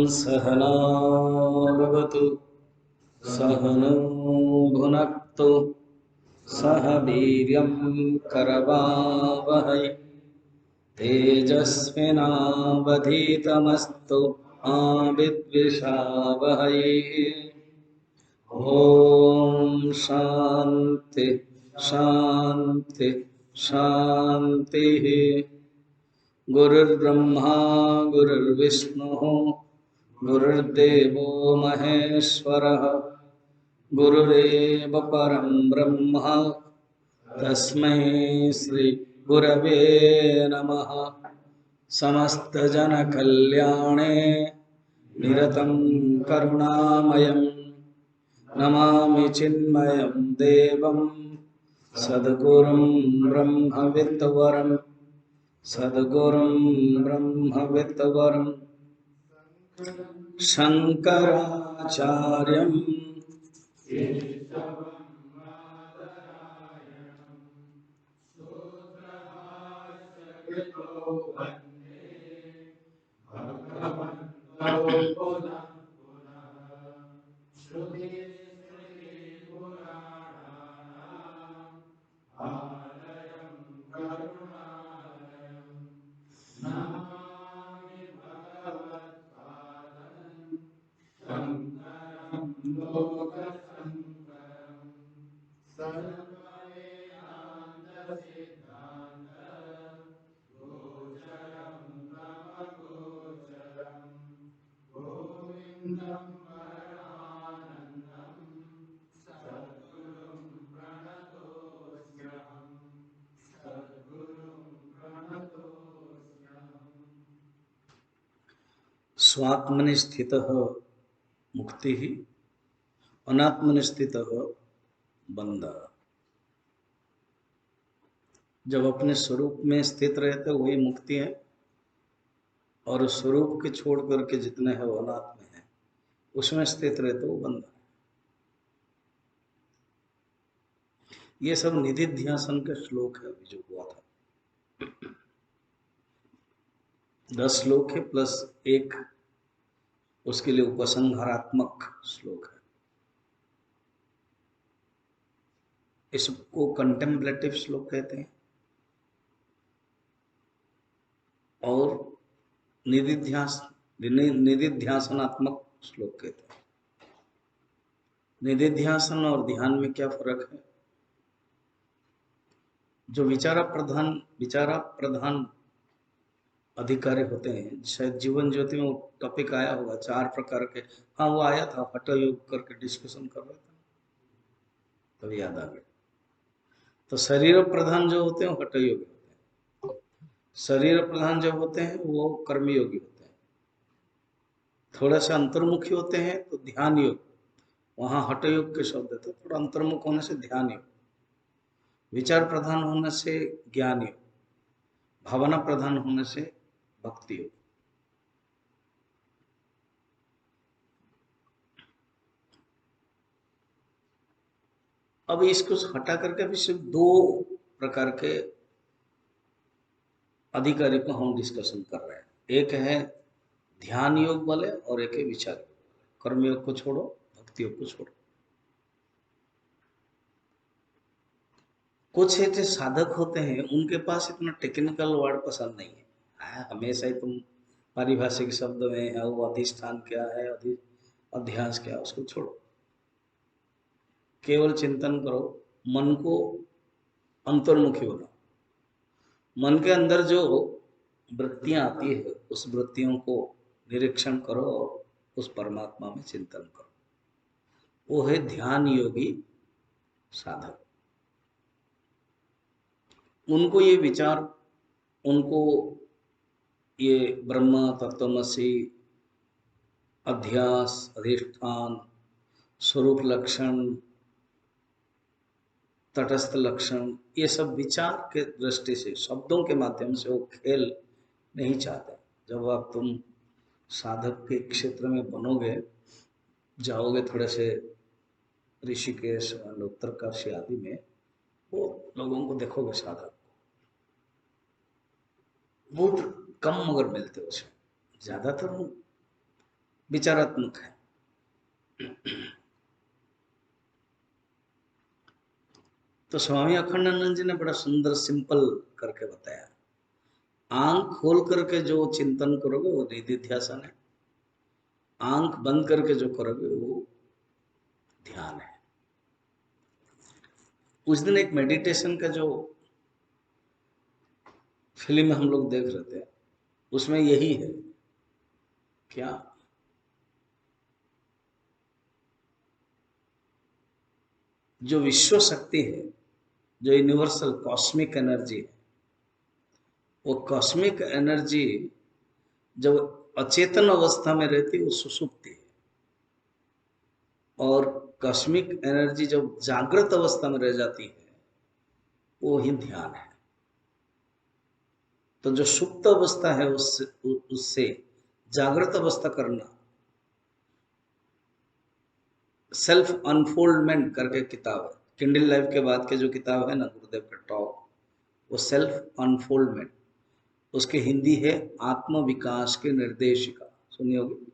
सहना भवतु सहनौ भुनक्तु सह वीर्यं करवावहै तेजस्विनावधीतमस्तु मा विद्विषावहै। ॐ शान्ति शान्ति शान्तिः। गुरुर्ब्रह्मा गुरुर्विष्णुः गुरुर्देवो महेश्वरः गुरुरेव परं ब्रह्म तस्मै श्री गुरवे नमः। समस्तजनकल्याणे निरतं करुणामयं नमामि चिन्मयं देवं सद्गुरुं ब्रह्मविद्वरं सद्गुरुं ब्रह्मविद्वरं शंकराचार्यं स्वात्मनि स्थितः मुक्ति ही अनात्मनि स्थितः बंधः। जब अपने स्वरूप में स्थित रहते वही मुक्ति है, और स्वरूप के छोड़ करके जितने हैं वो अनात्म है, उसमें स्थित रहते वो बंधन है। ये सब निधिध्यासन के श्लोक है अभी जो हुआ था। 10 श्लोक है प्लस एक उसके लिए उपसंहारात्मक श्लोक है। इसको कंटेम्पलेटिव श्लोक कहते हैं और निधिध्यासनात्मक श्लोक कहते हैं। निधिध्यासन और ध्यान में क्या फर्क है? जो विचारा प्रधान अधिकारी होते हैं, शायद जीवन ज्योति में टॉपिक आया होगा 4 प्रकार के। हाँ वो आया था, हठ योग करके डिस्कशन कर रहे थे, तभी याद आ गया। तो शरीर प्रधान जो होते हैं वो हठ योगी होते हैं, शरीर प्रधान जो होते हैं वो कर्मयोगी होते हैं। थोड़ा सा अंतर्मुखी होते हैं तो ध्यान योग, वहां हठ योग के शब्द थे। थोड़ा अंतर्मुख होने से ध्यान योग, विचार प्रधान होने से ज्ञान योग, भावना प्रधान होने से भक्ति योग। अब इसको हटा करके अभी सिर्फ 2 प्रकार के अधिकारी को हम डिस्कशन कर रहे हैं। एक है ध्यान योग वाले और एक है विचार योग। कर्म योग को छोड़ो, भक्ति योग को छोड़ो। कुछ ऐसे साधक होते हैं उनके पास इतना टेक्निकल वर्ड पसंद नहीं है। हमेशा ही तुम पारिभाषिक शब्द में है, वो अधिष्ठान क्या है, अध्यास क्या है, उसको छोड़ो। केवल चिंतन करो, मन को अंतर्मुखी बनाओ। मन के अंदर जो वृत्तियां आती है उस वृत्तियों को निरीक्षण करो और उस परमात्मा में चिंतन करो। वो है ध्यान योगी साधक। उनको ये विचार, उनको ये ब्रह्म तत्वमसि अध्यास, अधिष्ठान, स्वरूप लक्षण, तटस्थ लक्षण, ये सब विचार के दृष्टि से शब्दों के माध्यम से वो खेल नहीं चाहते। जब आप तुम साधक के क्षेत्र में बनोगे, जाओगे थोड़े से ऋषिकेश और उत्तरकाशी आदि में, वो लोगों को देखोगे साधक बहुत कम मगर मिलते हो उसमें, ज्यादातर विचारात्मक है। तो स्वामी अखंडानंद जी ने बड़ा सुंदर सिंपल करके बताया, आंख खोल करके जो चिंतन करोगे वो निधिध्यासन है, आंख बंद करके जो करोगे वो ध्यान है। उस दिन एक मेडिटेशन का जो फिल्म हम लोग देख रहे थे, उसमें यही है क्या, जो विश्व शक्ति है, जो यूनिवर्सल कॉस्मिक एनर्जी है, वो कॉस्मिक एनर्जी जब अचेतन अवस्था में रहती है वो सुसुप्ति है, और कॉस्मिक एनर्जी जब जागृत अवस्था में रह जाती है वो ही ध्यान है। तो जो सुप्त अवस्था है उससे जागृत अवस्था करना, सेल्फ अनफोल्डमेंट करके किताब है, किंडल लाइफ के बाद के जो किताब है ना गुरुदेव का टॉक, वो सेल्फ अनफोल्डमेंट, उसकी हिंदी है आत्म विकास के निर्देशिका, सुनी होगी,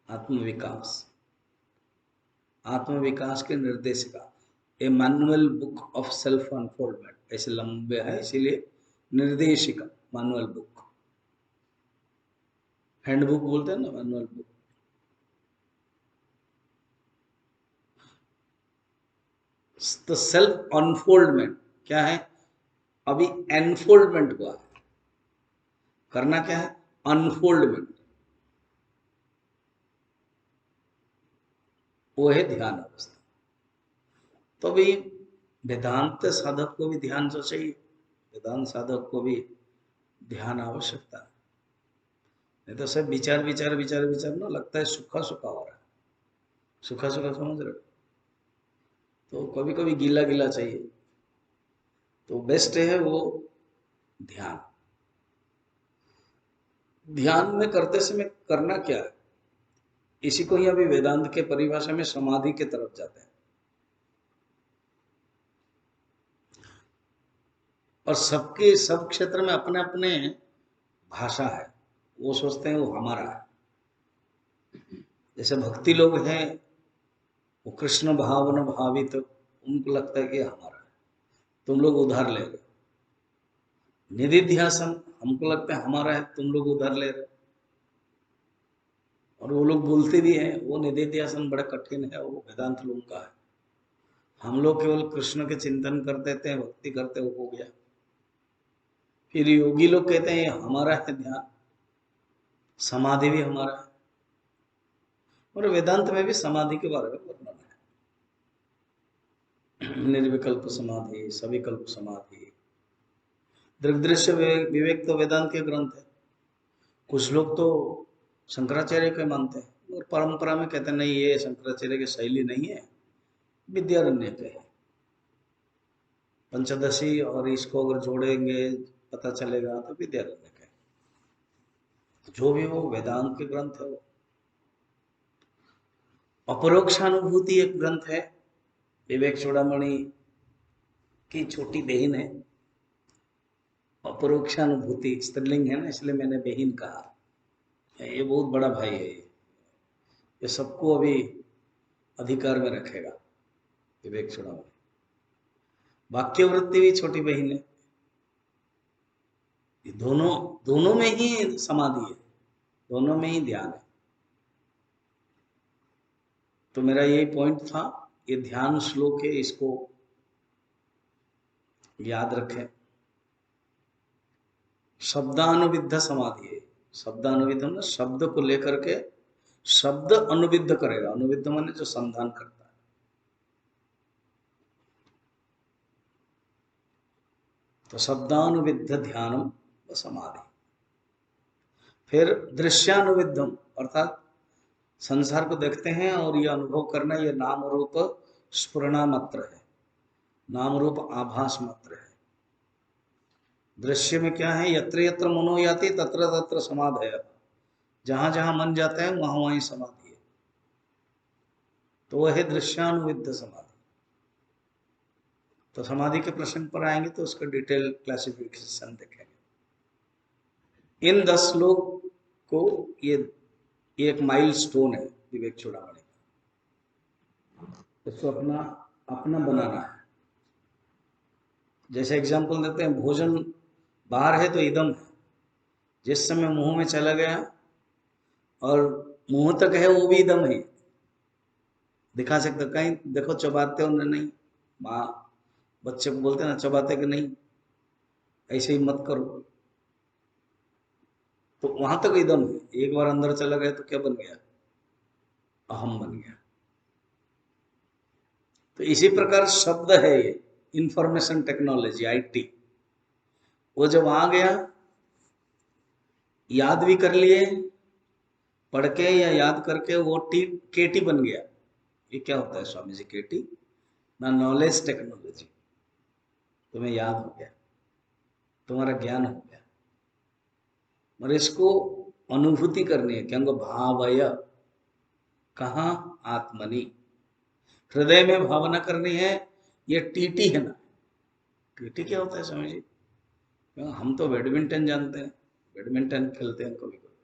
आत्म विकास, आत्म विकास के निर्देशिका, a manual book of self unfoldment, ऐसे लंबे है इसीलिए निर्देशिका, मैनुअल बुक, हैंडबुक बोलते हैं ना, मैनुअल बुक। तो सेल्फ अनफोल्डमेंट क्या है, अभी एनफोल्डमेंट हुआ है, करना क्या है, अनफोल्डमेंट, वो है ध्यान अवस्था। तो भी वेदांत साधक को भी ध्यान तो चाहिए, वेदांत साधक को भी ध्यान आवश्यकता है, नहीं तो सब विचार विचार विचार विचार ना, लगता है सूखा सूखा हो रहा है, सूखा सूखा समझ रहे हो, तो कभी कभी गीला गीला चाहिए, तो बेस्ट है वो ध्यान। ध्यान में करते समय करना क्या है, इसी को ही अभी वेदांत के परिभाषा में समाधि के तरफ जाते हैं। और सबके सब क्षेत्र में अपने अपने भाषा है, वो सोचते हैं वो हमारा है। जैसे भक्ति लोग हैं, वो कृष्ण भावन भावित, तो उनको लगता है कि हमारा है, तुम लोग उधार ले रहे। निधिध्यासन हमको लगता है हमारा है, तुम लोग उधार ले रहे। और वो लोग बोलते भी हैं वो निधिध्यासन बड़ा कठिन है, वो वेदांत लोगों का है, हम लोग केवल कृष्ण के चिंतन कर देते हैं, भक्ति करते हो गया। फिर योगी लोग कहते हैं ये हमारा है ध्यान, समाधि भी हमारा है, और वेदांत में भी समाधि के बारे में वर्णन है, निर्विकल्प समाधि, सविकल्प समाधि, दृग्दृश्य विवेक तो वेदांत के ग्रंथ है। कुछ लोग तो शंकराचार्य के मानते हैं और परंपरा में कहते हैं नहीं ये शंकराचार्य की शैली नहीं है, विद्यारण्य के है, पंचदशी और इसको अगर जोड़ेंगे पता चलेगा तो विद्यारण्य के, जो भी वो वेदांत के ग्रंथ है। वो अपरोक्षानुभूति एक ग्रंथ है, विवेक चूड़ामणि की छोटी बहन है, अपरोक्षानुभूति स्त्रीलिंग है ना, इसलिए मैंने बहन कहा, ये बहुत बड़ा भाई है, ये सबको अभी अधिकार में रखेगा, विवेक चूड़ामणि। वाक्यवृत्ति भी छोटी बहन है, ये दोनों दोनों में ही समाधि है, दोनों में ही ध्यान है। तो मेरा यही पॉइंट था, ये ध्यान श्लोक है, इसको याद रखें। शब्दानुविद्ध समाधि है, शब्दानुविद्ध ना शब्द को लेकर के शब्द अनुविद्ध करेगा, अनुविद्ध माने जो संधान करता है। तो शब्दानुविद्ध ध्यानम व समाधि। फिर दृश्यानुविद्धम, अर्थात संसार को देखते हैं और ये अनुभव करना, ये नाम रूप स्फुरणा मात्र है, नाम रूप आभास मात्र है। दृश्य में क्या है, यत्र यत्र मनो याति तत्र तत्र समाधय, जहां जहां मन जाता है वहां वहीं समाधि है, तो वह है दृश्यानुविद्ध समाधि। तो समाधि के प्रसंग पर आएंगे तो उसका डिटेल क्लासिफिकेशन देखेंगे। इन 10 श्लोक को ये एक माइल स्टोन है विवेक चूड़ामणि का, इसको अपना अपना बनाना है। जैसे एग्जांपल देते हैं, भोजन बाहर है तो इदम है, जिस समय मुंह में चला गया और मुंह तक है वो भी इदम है। दिखा सकते कहीं देखो चबाते हो नहीं, माँ बच्चे को बोलते हैं ना चबाते कि नहीं, ऐसे ही मत करो, तो वहां तक इदम है। एक बार अंदर चला गया तो क्या बन गया, अहम बन गया। तो इसी प्रकार शब्द है ये, इंफॉर्मेशन टेक्नोलॉजी आईटी, वो जब आ गया, याद भी कर लिए, पढ़ के या याद करके वो केटी बन गया। ये क्या होता है स्वामी जी केटी, ना नॉलेज टेक्नोलॉजी, तुम्हें याद हो गया, तुम्हारा ज्ञान हो गया, और इसको अनुभूति करनी है, क्या भावय, कहाँ, आत्मनि, हृदय में भावना करनी है। ये टीटी है ना, टीटी क्या होता है स्वामी जी, हम तो बैडमिंटन जानते हैं, बैडमिंटन खेलते हैं कभी कभी,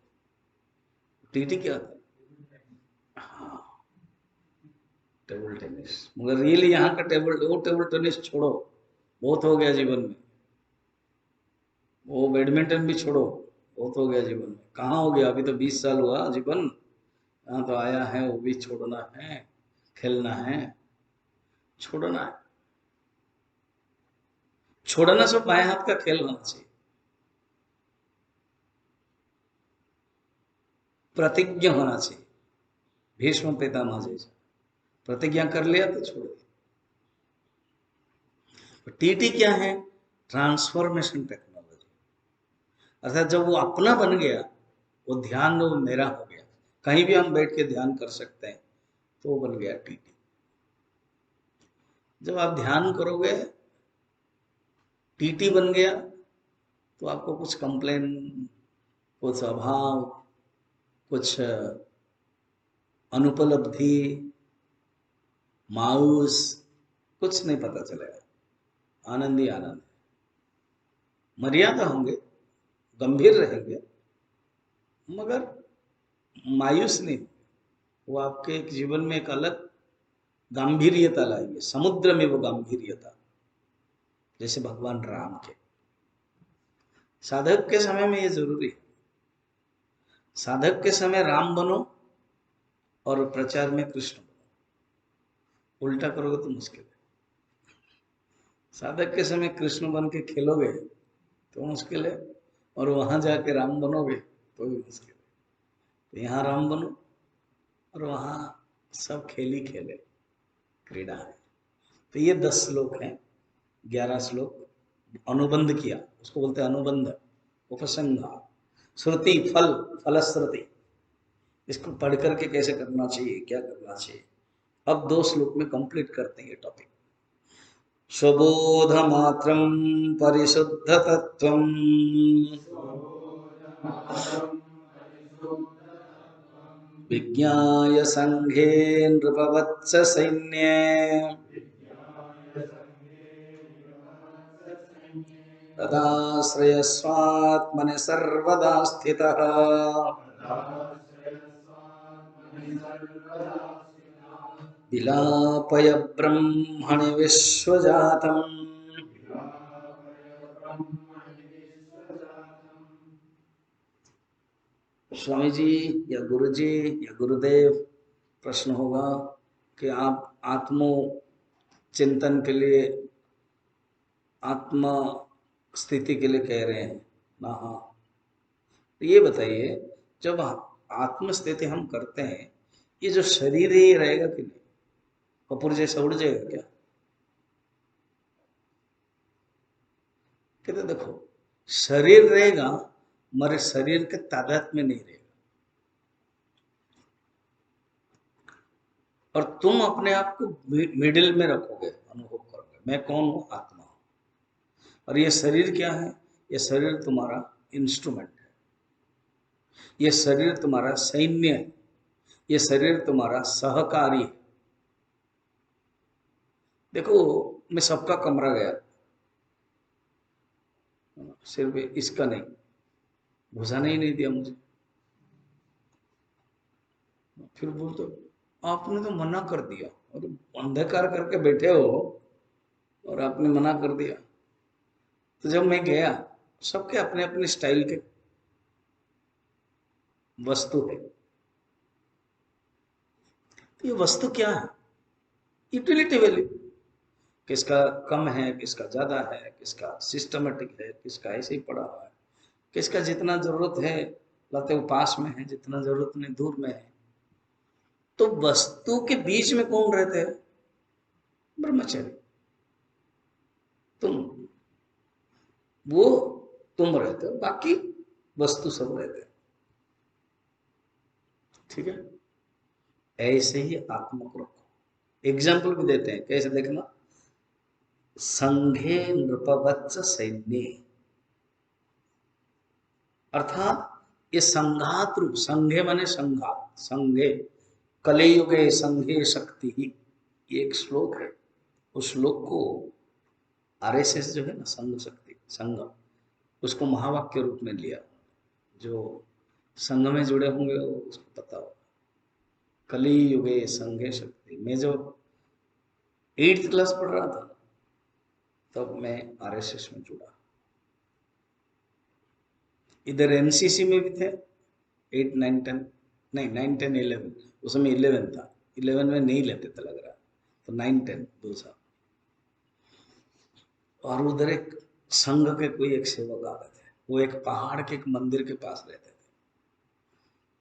टीटी क्या होता है, हाँ टेबल टेनिस। मगर रियली यहाँ का टेबल टेनिस छोड़ो, बहुत हो गया जीवन में, वो बैडमिंटन भी छोड़ो, बहुत हो गया जीवन में। कहाँ हो गया, अभी तो 20 साल हुआ जीवन, यहाँ तो आया है, वो भी छोड़ना है, खेलना है, छोड़ना है। छोड़ना सब बाएं हाथ का खेल होना चाहिए, प्रतिज्ञा होना चाहिए। भीष्म पितामह जैसा प्रतिज्ञा कर लिया तो छोड़ दिया। तो टीटी क्या है, ट्रांसफॉर्मेशन टेक्नोलॉजी, अर्थात जब वो अपना बन गया, वो ध्यान वो मेरा हो गया, कहीं भी हम बैठ के ध्यान कर सकते हैं, तो वो बन गया टीटी। जब आप ध्यान करोगे, टीटी बन गया, तो आपको कुछ कंप्लेन, कुछ अभाव, कुछ अनुपलब्धि, मायूस, कुछ नहीं पता चलेगा। आनंद ही आनंद, मर्यादा होंगे, गंभीर रहेंगे, मगर मायूस नहीं, वो आपके जीवन में एक अलग गांभीर्यता लाएंगे, समुद्र में वो गांभीर्यता, जैसे भगवान राम के। साधक के समय में ये जरूरी है, साधक के समय राम बनो और प्रचार में कृष्ण बनो, उल्टा करोगे तो मुश्किल है। साधक के समय कृष्ण बन के खेलोगे तो मुश्किल है, और वहां जाके राम बनोगे तो भी मुश्किल है। तो यहाँ राम बनो और वहां सब खेल ही खेले, क्रीड़ा है। तो ये 10 श्लोक हैं, 11 श्लोक अनुबंध किया, उसको बोलते हैं अनुबंध, उपसंहार, श्रुति फल, फलश्रुति, इसको पढ़ करके कैसे करना चाहिए, क्या करना चाहिए। अब 2 श्लोक में कंप्लीट करते हैं ये टॉपिक। स्वबोध मात्रम परिशुद्ध तत्वम विज्ञाय संघे नृपवत्स सैन्ये तदाश्रयस्वात्मनि सर्वदा स्थितः विलापय ब्रह्मणि विश्वजातम्। स्वामी जी या गुरु जी या गुरुदेव, प्रश्न होगा कि आप आत्मो चिंतन के लिए, आत्मा स्थिति के लिए कह रहे हैं ना, हाँ, तो ये बताइए, जब आत्म स्थिति हम करते हैं, ये जो शरीर है ये रहेगा कि नहीं, कपूर जैसा उड़ जाएगा क्या? कहते देखो, शरीर रहेगा मगर शरीर के तादाद में नहीं रहेगा। और तुम अपने आप को मिडिल में रखोगे, अनुभव करोगे मैं कौन हूं, आत्मा हूं। और ये शरीर क्या है, ये शरीर तुम्हारा इंस्ट्रूमेंट है, ये शरीर तुम्हारा सैन्य है, ये शरीर तुम्हारा सहकारी है। देखो मैं सबका कमरा गया, सिर्फ इसका नहीं, घुसाने ही नहीं दिया मुझे। फिर बोलते आपने तो मना कर दिया, और अंधकार करके बैठे हो और आपने मना कर दिया। तो जब मैं गया, सबके अपने अपने स्टाइल के वस्तु है। तो ये वस्तु क्या है, यूटिलिटी वैल्यू। किसका कम है, किसका ज्यादा है, किसका सिस्टमेटिक है, किसका ऐसे ही पड़ा हुआ है, किसका जितना जरूरत है लाते वो पास में है, जितना जरूरत नहीं दूर में है। तो वस्तु के बीच में कौन रहते हैं, ब्रह्मचर्य। तुम, वो तुम रहते हो, बाकी वस्तु सब रहते हैं। ठीक है, ऐसे ही आत्मा को रखो। एग्जाम्पल भी देते हैं, कैसे देखना, संघे नृपवत्स सैन्य, अर्थात ये संघात रूप, संघे माने संघात, संघे कलियुगे संघे शक्ति ही, ये एक श्लोक है। उस श्लोक को आरएसएस जो है ना, संघ शक्ति, संघ, उसको महावाक्य रूप में लिया। जो संघ में जुड़े होंगे वो उसको पता हो। कलियुगे संघे शक्ति, मैं जो 8th क्लास पढ़ रहा था तब मैं आरएसएस में जुड़ा। इधर एनसीसी में भी थे, 8, 9, 10, नहीं 9, 10, 11, उस समय 11 था, 11 में नहीं लेते थे लग रहा, तो 9, 10 2 साल। और उधर एक संघ के कोई एक सेवक आ रहे थे, वो एक पहाड़ के एक मंदिर के पास रहते थे।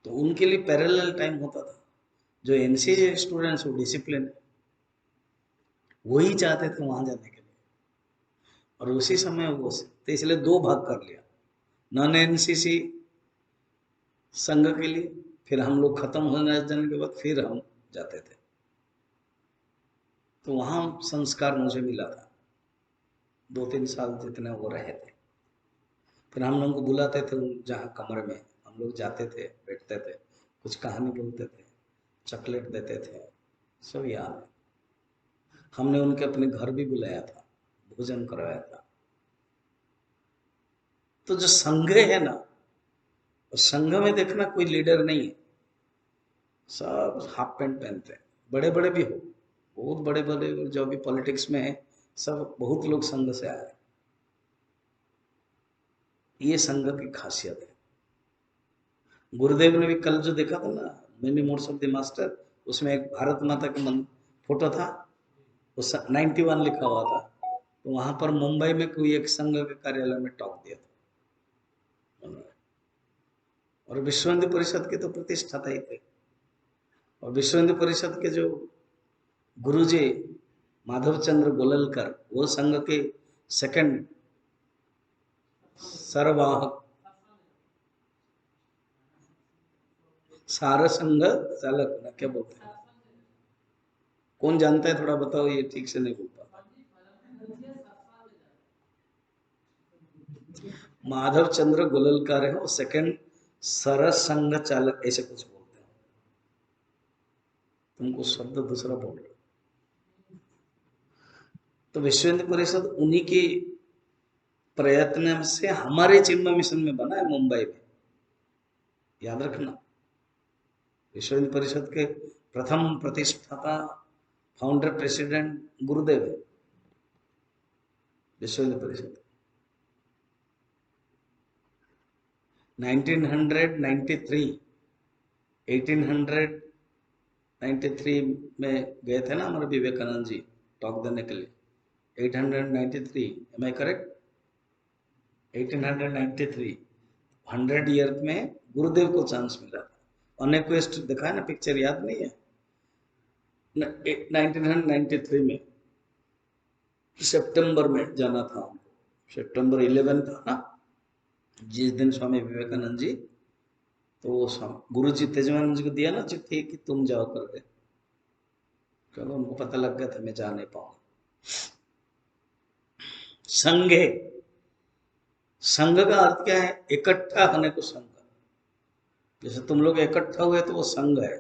तो उनके लिए पैरेलल टाइम होता था। जो एनसीसी स्टूडेंट्स वो डिसिप्लिन, वही चाहते थे वहां जाने के लिए, और उसी समय वो, तो इसलिए दो भाग कर लिया, नॉन एनसीसी संघ के लिए, फिर हम लोग खत्म होने जाने के बाद फिर हम जाते थे। तो वहां संस्कार मुझे मिला था, 2-3 साल जितने वो रहे थे। फिर हम लोग को बुलाते थे जहाँ कमरे में, हम लोग जाते थे, बैठते थे, कुछ कहानी बोलते थे, चॉकलेट देते थे, सब याद है। हमने उनके अपने घर भी बुलाया था, भोजन करवाया था। तो जो संघ है ना, संघ में देखना कोई लीडर नहीं है, सब हाफ पैंट पहनते हैं, बड़े बड़े भी हो, बहुत बड़े बड़े जो भी पॉलिटिक्स में है, सब बहुत लोग संघ से आए। ये संघ की खासियत है। गुरुदेव ने भी कल जो देखा था ना, many modes of the master, उसमें एक भारत माता का मन फोटो था, उस 91 लिखा हुआ था। तो वहां पर मुंबई में कोई एक संघ के कार्यालय में टॉक दिया था, और विश्व हिंदू परिषद के तो प्रतिष्ठाता ही थे। और विश्व हिंदू परिषद के जो गुरुजी माधव चंद्र गोललकर, वो संघ के सेकंड सरवाहक, सार संघ चालक ना क्या बोलते हैं, कौन जानता है थोड़ा बताओ, ये ठीक से नहीं बोल पाता। माधव चंद्र गोललकर है वो सेकंड सरस संघ चालक, ऐसे कुछ बोलते हैं। तुमको शब्द दूसरा बोल रहे हो। तो विश्व हिंदू परिषद उन्हीं के प्रयत्न से हमारे चिन्मय मिशन में बना है मुंबई में, याद रखना। विश्व हिंदू परिषद के प्रथम प्रतिष्ठाता, फाउंडर, प्रेसिडेंट गुरुदेव है विश्व हिंदू परिषद। 1993, 1893 में गए थे ना हमारे विवेकानंद जी टॉक देने के लिए, 893, एम आई करेक्ट, 1893, 100 ईयर में गुरुदेव को चांस मिला था। अनेक्वेस्ट देखा है ना, पिक्चर याद नहीं है, 1993 में सितंबर में जाना था हमको, सितंबर 11 था ना जिस दिन स्वामी विवेकानंद जी, तो गुरु जी तेजवानंद जी को दिया ना चिट्ठी कि तुम जाओ करके, चलो उनको पता लग गया था मैं जा नहीं पाऊंगा। संघे, संघ का अर्थ क्या है? इकट्ठा होने को संघ। जैसे तुम लोग इकट्ठा हुए तो वो संघ है।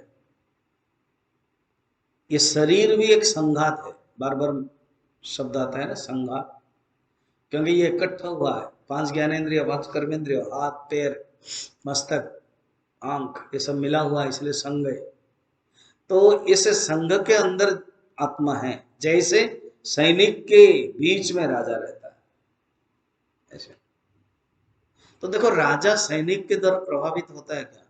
ये शरीर भी एक संघात है, बार बार शब्द आता है ना संघात, क्योंकि ये इकट्ठा हुआ है। पांच ज्ञानेंद्रिय, पांच कर्मेंद्रिय, हाथ पैर मस्तक आंख, ये सब मिला हुआ है, इसलिए संघ है। तो इस संघ के अंदर आत्मा है, जैसे सैनिक के बीच में राजा रहता है ऐसे। तो देखो राजा सैनिक के द्वारा प्रभावित होता है क्या?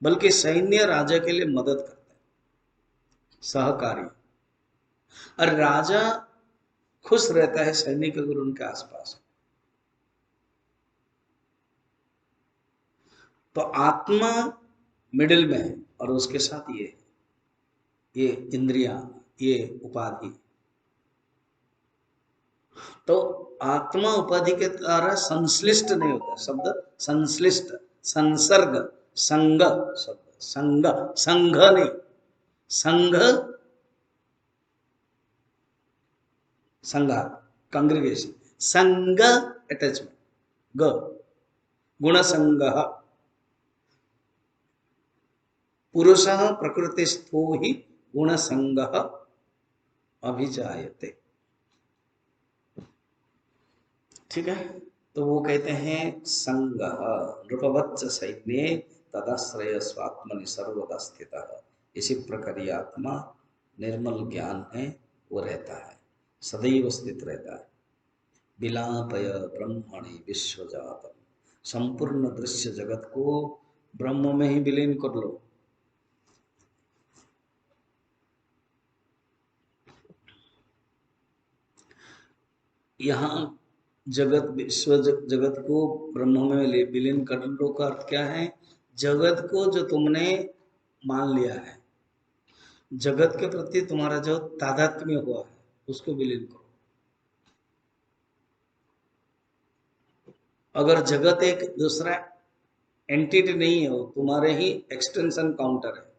बल्कि सैन्य राजा के लिए मदद करता है, सहकारी। और राजा खुश रहता है सैनिक अगर उनके आसपास। तो आत्मा मिडिल में है और उसके साथ ये इंद्रियां, ये उपाधि। तो आत्मा उपाधि के द्वारा संश्लिष्ट नहीं होता। शब्द संश्लिष्ट, संसर्ग, संग शब्द, संग, संघ नहीं, संघ संघात, कांग्रीगेशन, संग अटैचमेंट, ग गुण संग, पुरुष प्रकृतिस्थो ही गुण संग अभिजायते। ठीक है, तो वो कहते हैं संग नृपवच्च सैन्ये तदाश्रय स्वात्मनि सर्वदा स्थित। इसी प्रकार ये आत्मा निर्मल ज्ञान है, वो रहता है, सदैव स्थित रहता है। विलापय ब्रह्मणि विश्वजातम, संपूर्ण दृश्य जगत को ब्रह्म में ही विलीन कर लो। यहाँ जगत, विश्व जगत को ब्रह्म में विलीन कर लो का अर्थ क्या है? जगत को जो तुमने मान लिया है, जगत के प्रति तुम्हारा जो तादात्म्य हुआ है, उसको विलीन करो। अगर जगत एक दूसरा एंटिटी नहीं है, वो तुम्हारे ही एक्सटेंशन काउंटर है।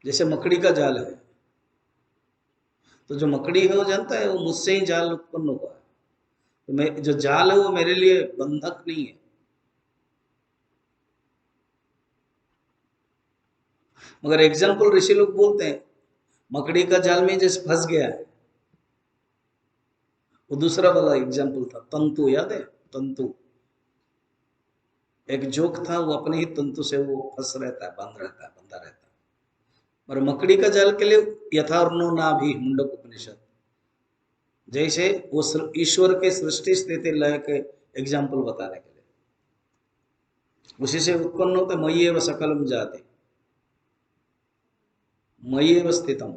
जैसे मकड़ी का जाल है, तो जो मकड़ी है वो जानता है वो मुझसे ही जाल उत्पन्न हुआ है। तो मैं जो जाल है वो मेरे लिए बंधक नहीं है। मगर एग्जाम्पल ऋषि लोग बोलते हैं, मकड़ी का जाल में जैसे फंस गया है। वो दूसरा वाला एग्जाम्पल था, तंतु, याद है? तंतु, एक जोक था, वो अपने ही तंतु से वो फंस रहता है, बंध रहता है, बंधा रहता है। और मकड़ी का जाल के लिए यथार्नो ना भी मुंडक उपनिषद, जैसे वो ईश्वर के सृष्टि स्थिति लय के एग्जाम्पल बताने के लिए, उसी से उत्पन्न होते मयि एव सकलम जाति, मयि एव स्थितम,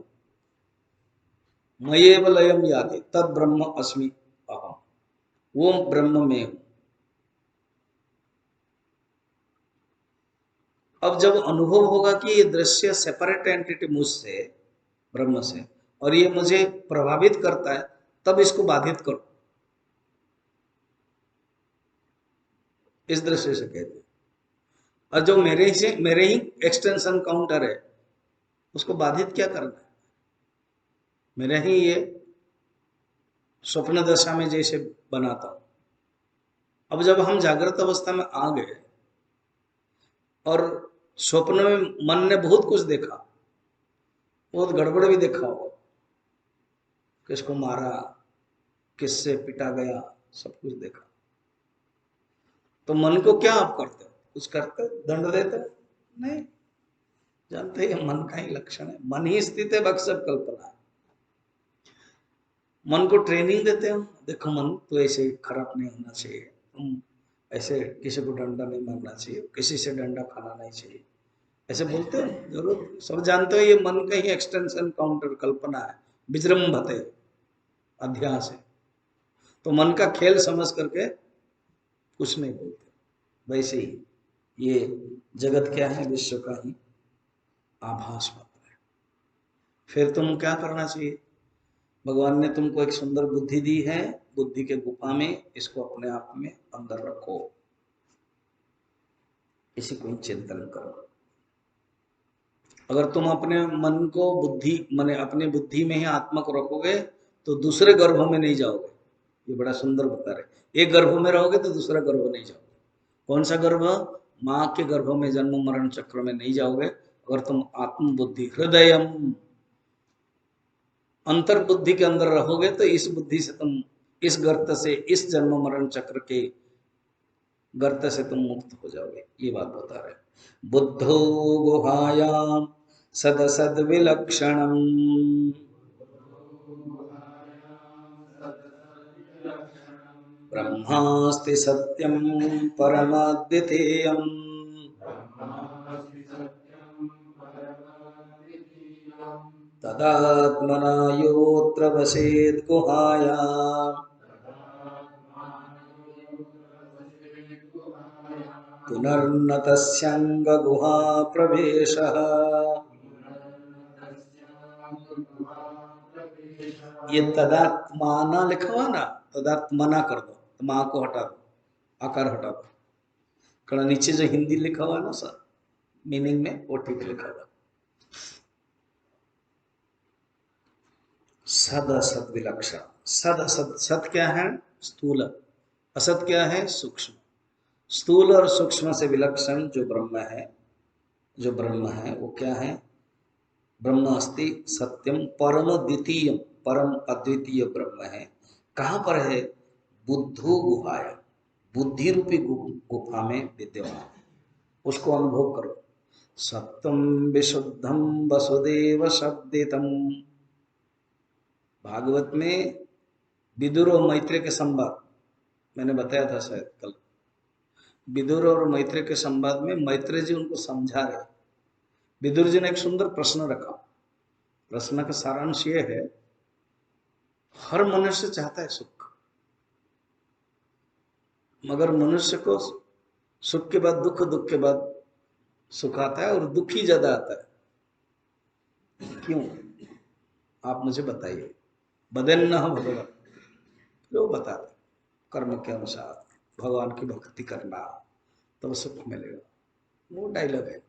मयि एव लयम याति, तद ब्रह्म अस्मि अहम, वो ब्रह्म में हूं। अब जब अनुभव होगा कि ये दृश्य सेपरेट एंटिटी मुझसे, ब्रह्म से, और ये मुझे प्रभावित करता है, तब इसको बाधित करो। इस दृश्य से कहते हैं। और जो मेरे ही एक्सटेंशन काउंटर है, उसको बाधित क्या करना है? मेरे ही ये स्वप्न दशा में जैसे बनाता हूं। अब जब हम जागृत अवस्था में आ गए और स्वप्न में मन ने बहुत कुछ देखा, बहुत गड़बड़ भी देखा होगा, किसको मारा, किससे पिटा गया, सब कुछ देखा। तो मन को क्या आप करते हो? कुछ करते हो? दंड देते हो? नहीं। जानते हैं मन का ही लक्षण है, मन ही स्थित है, बक सब कल्पना है। मन को ट्रेनिंग देते हो, देखो मन तो ऐसे खराब नहीं होना चाहिए, तुम ऐसे किसी को डंडा नहीं मारना चाहिए, किसी से डंडा खाना नहीं चाहिए, ऐसे बोलते हो। जरूर सब जानते हो ये मन का ही एक्सटेंशन काउंटर कल्पना है, विजृंभते अध्यास है। तो मन का खेल समझ करके कुछ नहीं बोलते। वैसे ही ये जगत क्या है? विश्व का ही आभास मात्र है। फिर तुम क्या करना चाहिए? भगवान ने तुमको एक सुंदर बुद्धि दी है, बुद्धि के गुफा में इसको अपने आप में अंदर रखो, इसी को चिंतन करो। अगर तुम अपने मन को बुद्धि माने अपने बुद्धि में ही आत्मा को रखोगे तो दूसरे गर्भ में नहीं जाओगे। ये बड़ा सुंदर बता रहे, एक गर्भ में रहोगे तो दूसरा गर्भ नहीं जाओगे। कौन सा गर्भ? माँ के गर्भ में जन्म मरण चक्र में नहीं जाओगे। अगर तुम आत्म बुद्धि हृदयम अंतर बुद्धि के अंदर रहोगे तो इस बुद्धि से तुम इस गर्त से इस जन्म मरण चक्र के गर्त से तुम मुक्त हो जाओगे। ये बात बता रहे। बुद्धो गुहायाम सदसद विलक्षणम ब्रह्मास्ति सत्यम परमाद्वितीयम् तदात्मना योऽत्र वसेत् गुहायाम् पुनर्न तस्यङ्ग गुहा प्रवेशः। ये तदात्माना लिखा हुआ ना, तदात्मना कर दो तो माँ को हटा दो, आकार हटा दो। कारण नीचे जो हिंदी लिखा हुआ है ना सर मीनिंग में वो ठीक लिखा हुआ। सद असत विलक्षण। सद असत, सत क्या है? स्थूल। असत क्या है? सूक्ष्म। स्थूल और सूक्ष्म से विलक्षण जो ब्रह्म है, जो ब्रह्म है वो क्या है? ब्रह्म अस्ति सत्यम परम द्वितीय, परम अद्वितीय ब्रह्म है। कहाँ पर है? बुद्धो गुहाय, बुद्धि रूपी गुफा में विद्यमान। उसको अनुभव करो। सत्यम विशुद्धम वसुदेव शब्दितम। भागवत में विदुर और मैत्रेय के संवाद मैंने बताया था शायद कल। विदुर और मैत्रेय के संवाद में मैत्रेय जी उनको समझा रहे। विदुर जी ने एक सुंदर प्रश्न रखा। प्रश्न का सारांश ये है, हर मनुष्य चाहता है सुख, मगर मनुष्य को सुख के बाद दुख, दुख के बाद सुख आता है और दुख ही ज्यादा आता है। क्यों? आप मुझे बताइए। बदन्न भगवान, वो बताते कर्म के अनुसार भगवान की भक्ति करना तो सुख मिलेगा, वो डायलॉग है।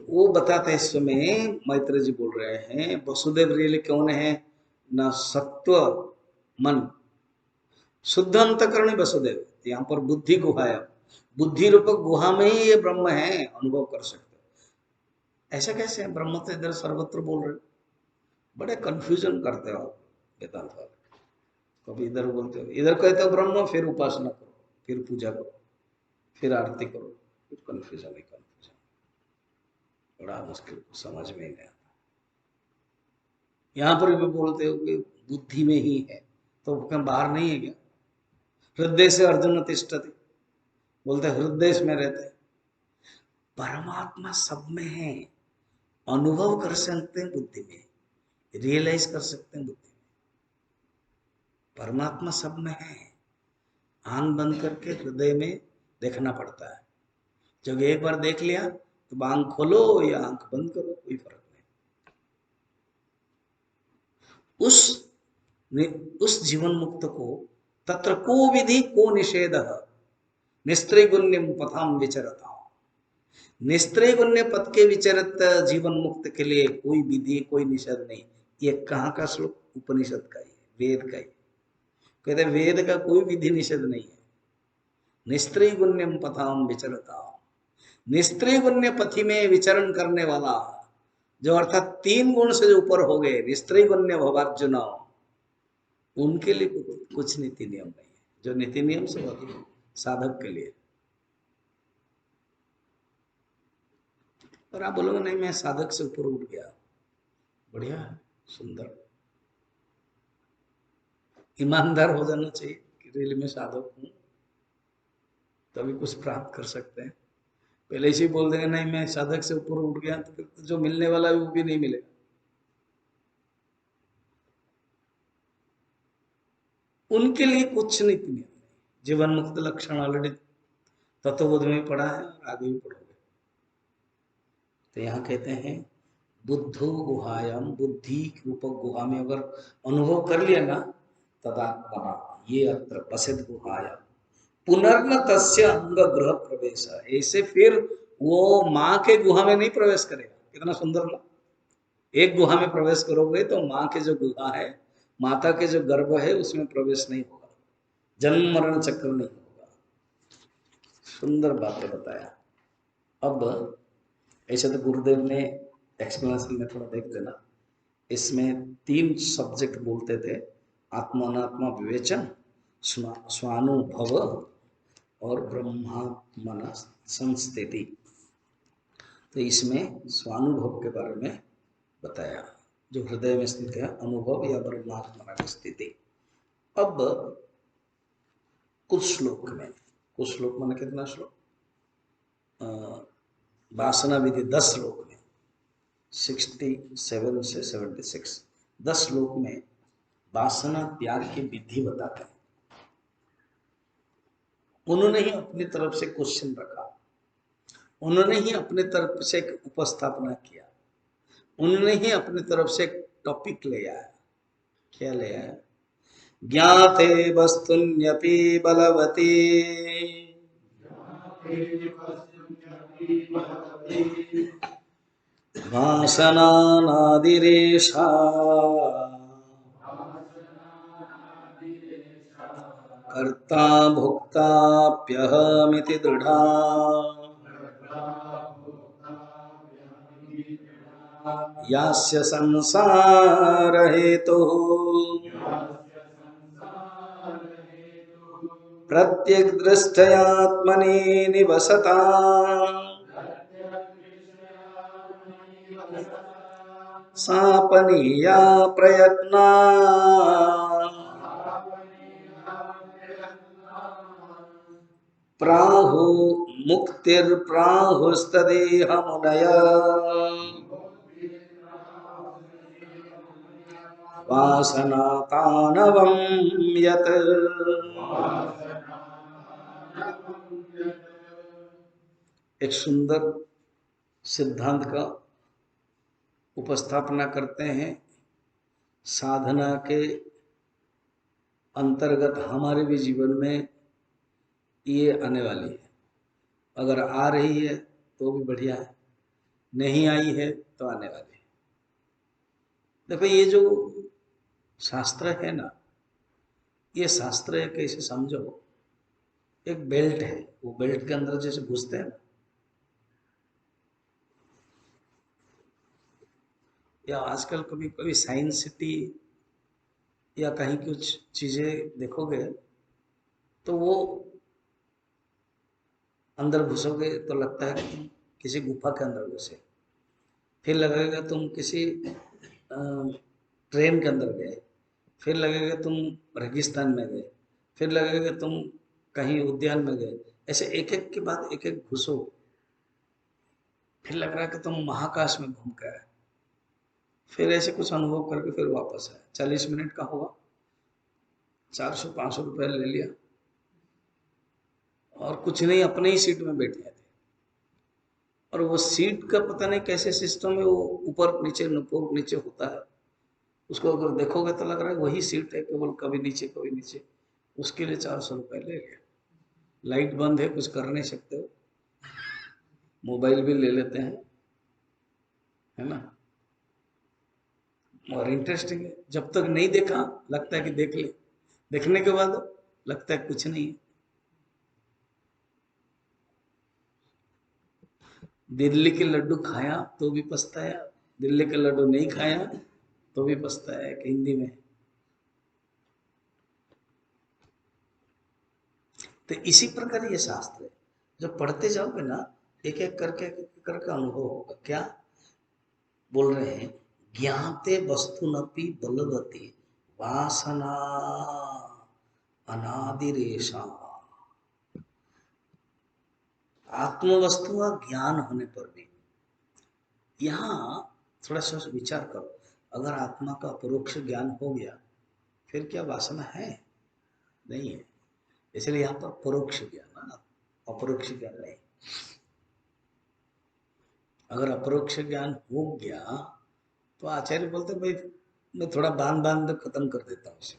वो बताते इस समय मैत्रेय जी बोल रहे हैं वसुदेव रियली कौन है? न सत्व मन शुद्ध अंतकरण वसुदेव। यहाँ पर बुद्धि गुहाया, बुद्धि रूपक गुहा में ही ये ब्रह्म है, अनुभव कर सकते। ऐसा कैसे है? ब्रह्म तो इधर सर्वत्र बोल रहे। बड़े कंफ्यूजन करते हो वेदांत वाले। कभी इधर बोलते हो, इधर कहते हो ब्रह्म, फिर उपासना करो, फिर पूजा करो, फिर आरती करो, फिर कंफ्यूजन ही कंफ्यूजन। बड़ा मुश्किल, समझ में नहीं आता। यहाँ पर भी बोलते हो कि बुद्धि में ही है, तो कहीं बाहर नहीं है क्या? हृदय से अर्जुन तिष्ठति, बोलते हृदय में रहते हैं। परमात्मा सब में है, अनुभव कर सकते हैं बुद्धि में, रियलाइज कर सकते हैं बुद्धि में। परमात्मा सब में है, आंख बंद करके हृदय में देखना पड़ता है। जब एक बार देख लिया तो आंख खोलो या आंख बंद करो, कोई फर्क नहीं। उस जीवन मुक्त को तत्र को विधि को निषेध निस्त्रिगुण्यम पथाम विचरता। निस्त्रिगुण्य पथ के विचरत जीवन मुक्त के लिए कोई विधि, कोई निषेध नहीं। ये कहाँ का श्लोक? उपनिषद का ही, वेद का ही। कहते वेद का कोई विधि निषेध नहीं है। निस्त्रिगुण्यम पथाम विचरता, निस्त्रिगुण्य पथि में विचरण करने वाला, जो अर्थात 3 गुण से जो ऊपर हो गए, निस्त्रिगुण्य भवार्जुन, उनके लिए कुछ नीति नियम नहीं है। जो नीति नियम से होती है साधक के लिए। और आप बोलोगे नहीं मैं साधक से ऊपर उठ गया, बढ़िया है, सुंदर। ईमानदार हो जाना चाहिए कि रियली मैं साधक हूं, तभी कुछ प्राप्त कर सकते हैं। पहले से ही बोल देंगे नहीं मैं साधक से ऊपर उठ गया, तो फिर जो मिलने वाला है वो भी नहीं मिलेगा। उनके लिए कुछ नीति नियम नहीं। जीवन मुक्त लक्षण ऑलरेडी तत्वबोध में पढ़ा है, आगे भी पढ़ोगे। तो यहाँ कहते हैं बुद्धो गुहायाम, बुद्धि रूपक गुहा में अगर अनुभव कर लिया ना, तदात्मना ये अत्र वसेत गुहायाम पुनर्न तस्य अंग ग्रह प्रवेश। ऐसे फिर वो माँ के गुहा में नहीं प्रवेश करेगा। कितना सुंदर ना। एक गुहा में प्रवेश करोगे तो माँ के जो गुहा है, माता के जो गर्भ है, उसमें प्रवेश नहीं होगा, जन्म मरण चक्र नहीं होगा। सुंदर बातें बताया। अब ऐसे तो गुरुदेव ने एक्सप्लेनेशन में थोड़ा देख लेना। इसमें 3 सब्जेक्ट बोलते थे, आत्मा अनात्मा विवेचन, स्वानुभव और ब्रह्मात्मना संस्थिति। तो इसमें स्वानुभव के बारे में बताया, जो हृदय में स्थित है, अनुभव या ब्रह्मात्मना की स्थिति। अब कुछ श्लोक में, कुछ श्लोक माने कितना श्लोक, वासना विधि 10 श्लोक में, 67 से 76, 10 श्लोक में वासना त्याग की विधि बताते हैं। उन्होंने ही अपनी तरफ से क्वेश्चन रखा, उन्होंने ही अपनी तरफ से एक उपस्थापना किया, उन्होंने ही अपनी तरफ से एक टॉपिक ले आया। क्या ले आया? ज्ञाते वस्तुन्यपि बलवती वासनानादिरेषा कर्ता भोक्ताप्यहमिति दृढ़ा यास्य संसार हेतुः प्रत्यग् दृष्टयात्मनि निवसता सापनीया प्रयत्ना प्राहु मुक्तिर्प्राहुस्तदेह मुनय वासना तानवं यत्। एक सुंदर सिद्धांत का उपस्थापना करते हैं। साधना के अंतर्गत हमारे भी जीवन में ये आने वाली है। अगर आ रही है तो भी बढ़िया है, नहीं आई है तो आने वाली है। देखो ये जो शास्त्र है ना, ये शास्त्र है, कैसे समझो, एक बेल्ट है, वो बेल्ट के अंदर जैसे घुसते हैं ना, या आजकल कभी कभी साइंस सिटी या कहीं कुछ चीजें देखोगे तो वो अंदर घुसोगे तो लगता है कि तुम किसी गुफा के अंदर घुसे, फिर लगेगा तुम किसी ट्रेन के अंदर गए, फिर लगेगा तुम रेगिस्तान में गए, फिर लगेगा तुम कहीं उद्यान में गए। ऐसे एक एक के बाद एक एक घुसो, फिर लग रहा है कि तुम महाकाश में घूम के आए, फिर ऐसे कुछ अनुभव करके फिर वापस आए। 40 मिनट का हुआ, 400-500 रुपये ले लिया और कुछ नहीं, अपने ही सीट में बैठे थे। और वो सीट का पता नहीं कैसे सिस्टम है, वो ऊपर नीचे होता है। उसको अगर देखोगे तो लग रहा है वही सीट है, केवल कभी नीचे कभी नीचे। उसके लिए 400 रुपये ले गए। लाइट बंद है, कुछ कर नहीं सकते हो, मोबाइल भी ले लेते हैं, है ना। और इंटरेस्टिंग है, जब तक नहीं देखा लगता है कि देख ले, देखने के बाद लगता है कुछ नहीं है। दिल्ली के लड्डू खाया तो भी पछताया, दिल्ली के लड्डू नहीं खाया तो भी पछताया है, हिंदी में। तो इसी प्रकार ये शास्त्र है, जब पढ़ते जाओगे ना, एक एक करके अनुभव होगा। क्या बोल रहे हैं? ज्ञाते वस्तुनपि बलवती वासना अनादिरेशा। आत्मवस्तु का ज्ञान होने पर भी, यहाँ थोड़ा सा विचार करो, अगर आत्मा का परोक्ष ज्ञान हो गया फिर क्या वासना है? नहीं है। इसलिए यहाँ पर परोक्ष ज्ञान है, अपरोक्ष ज्ञान नहीं। अगर अपरोक्ष ज्ञान हो गया तो आचार्य बोलते भाई मैं थोड़ा बांध बांध खत्म कर देता हूँ उसे,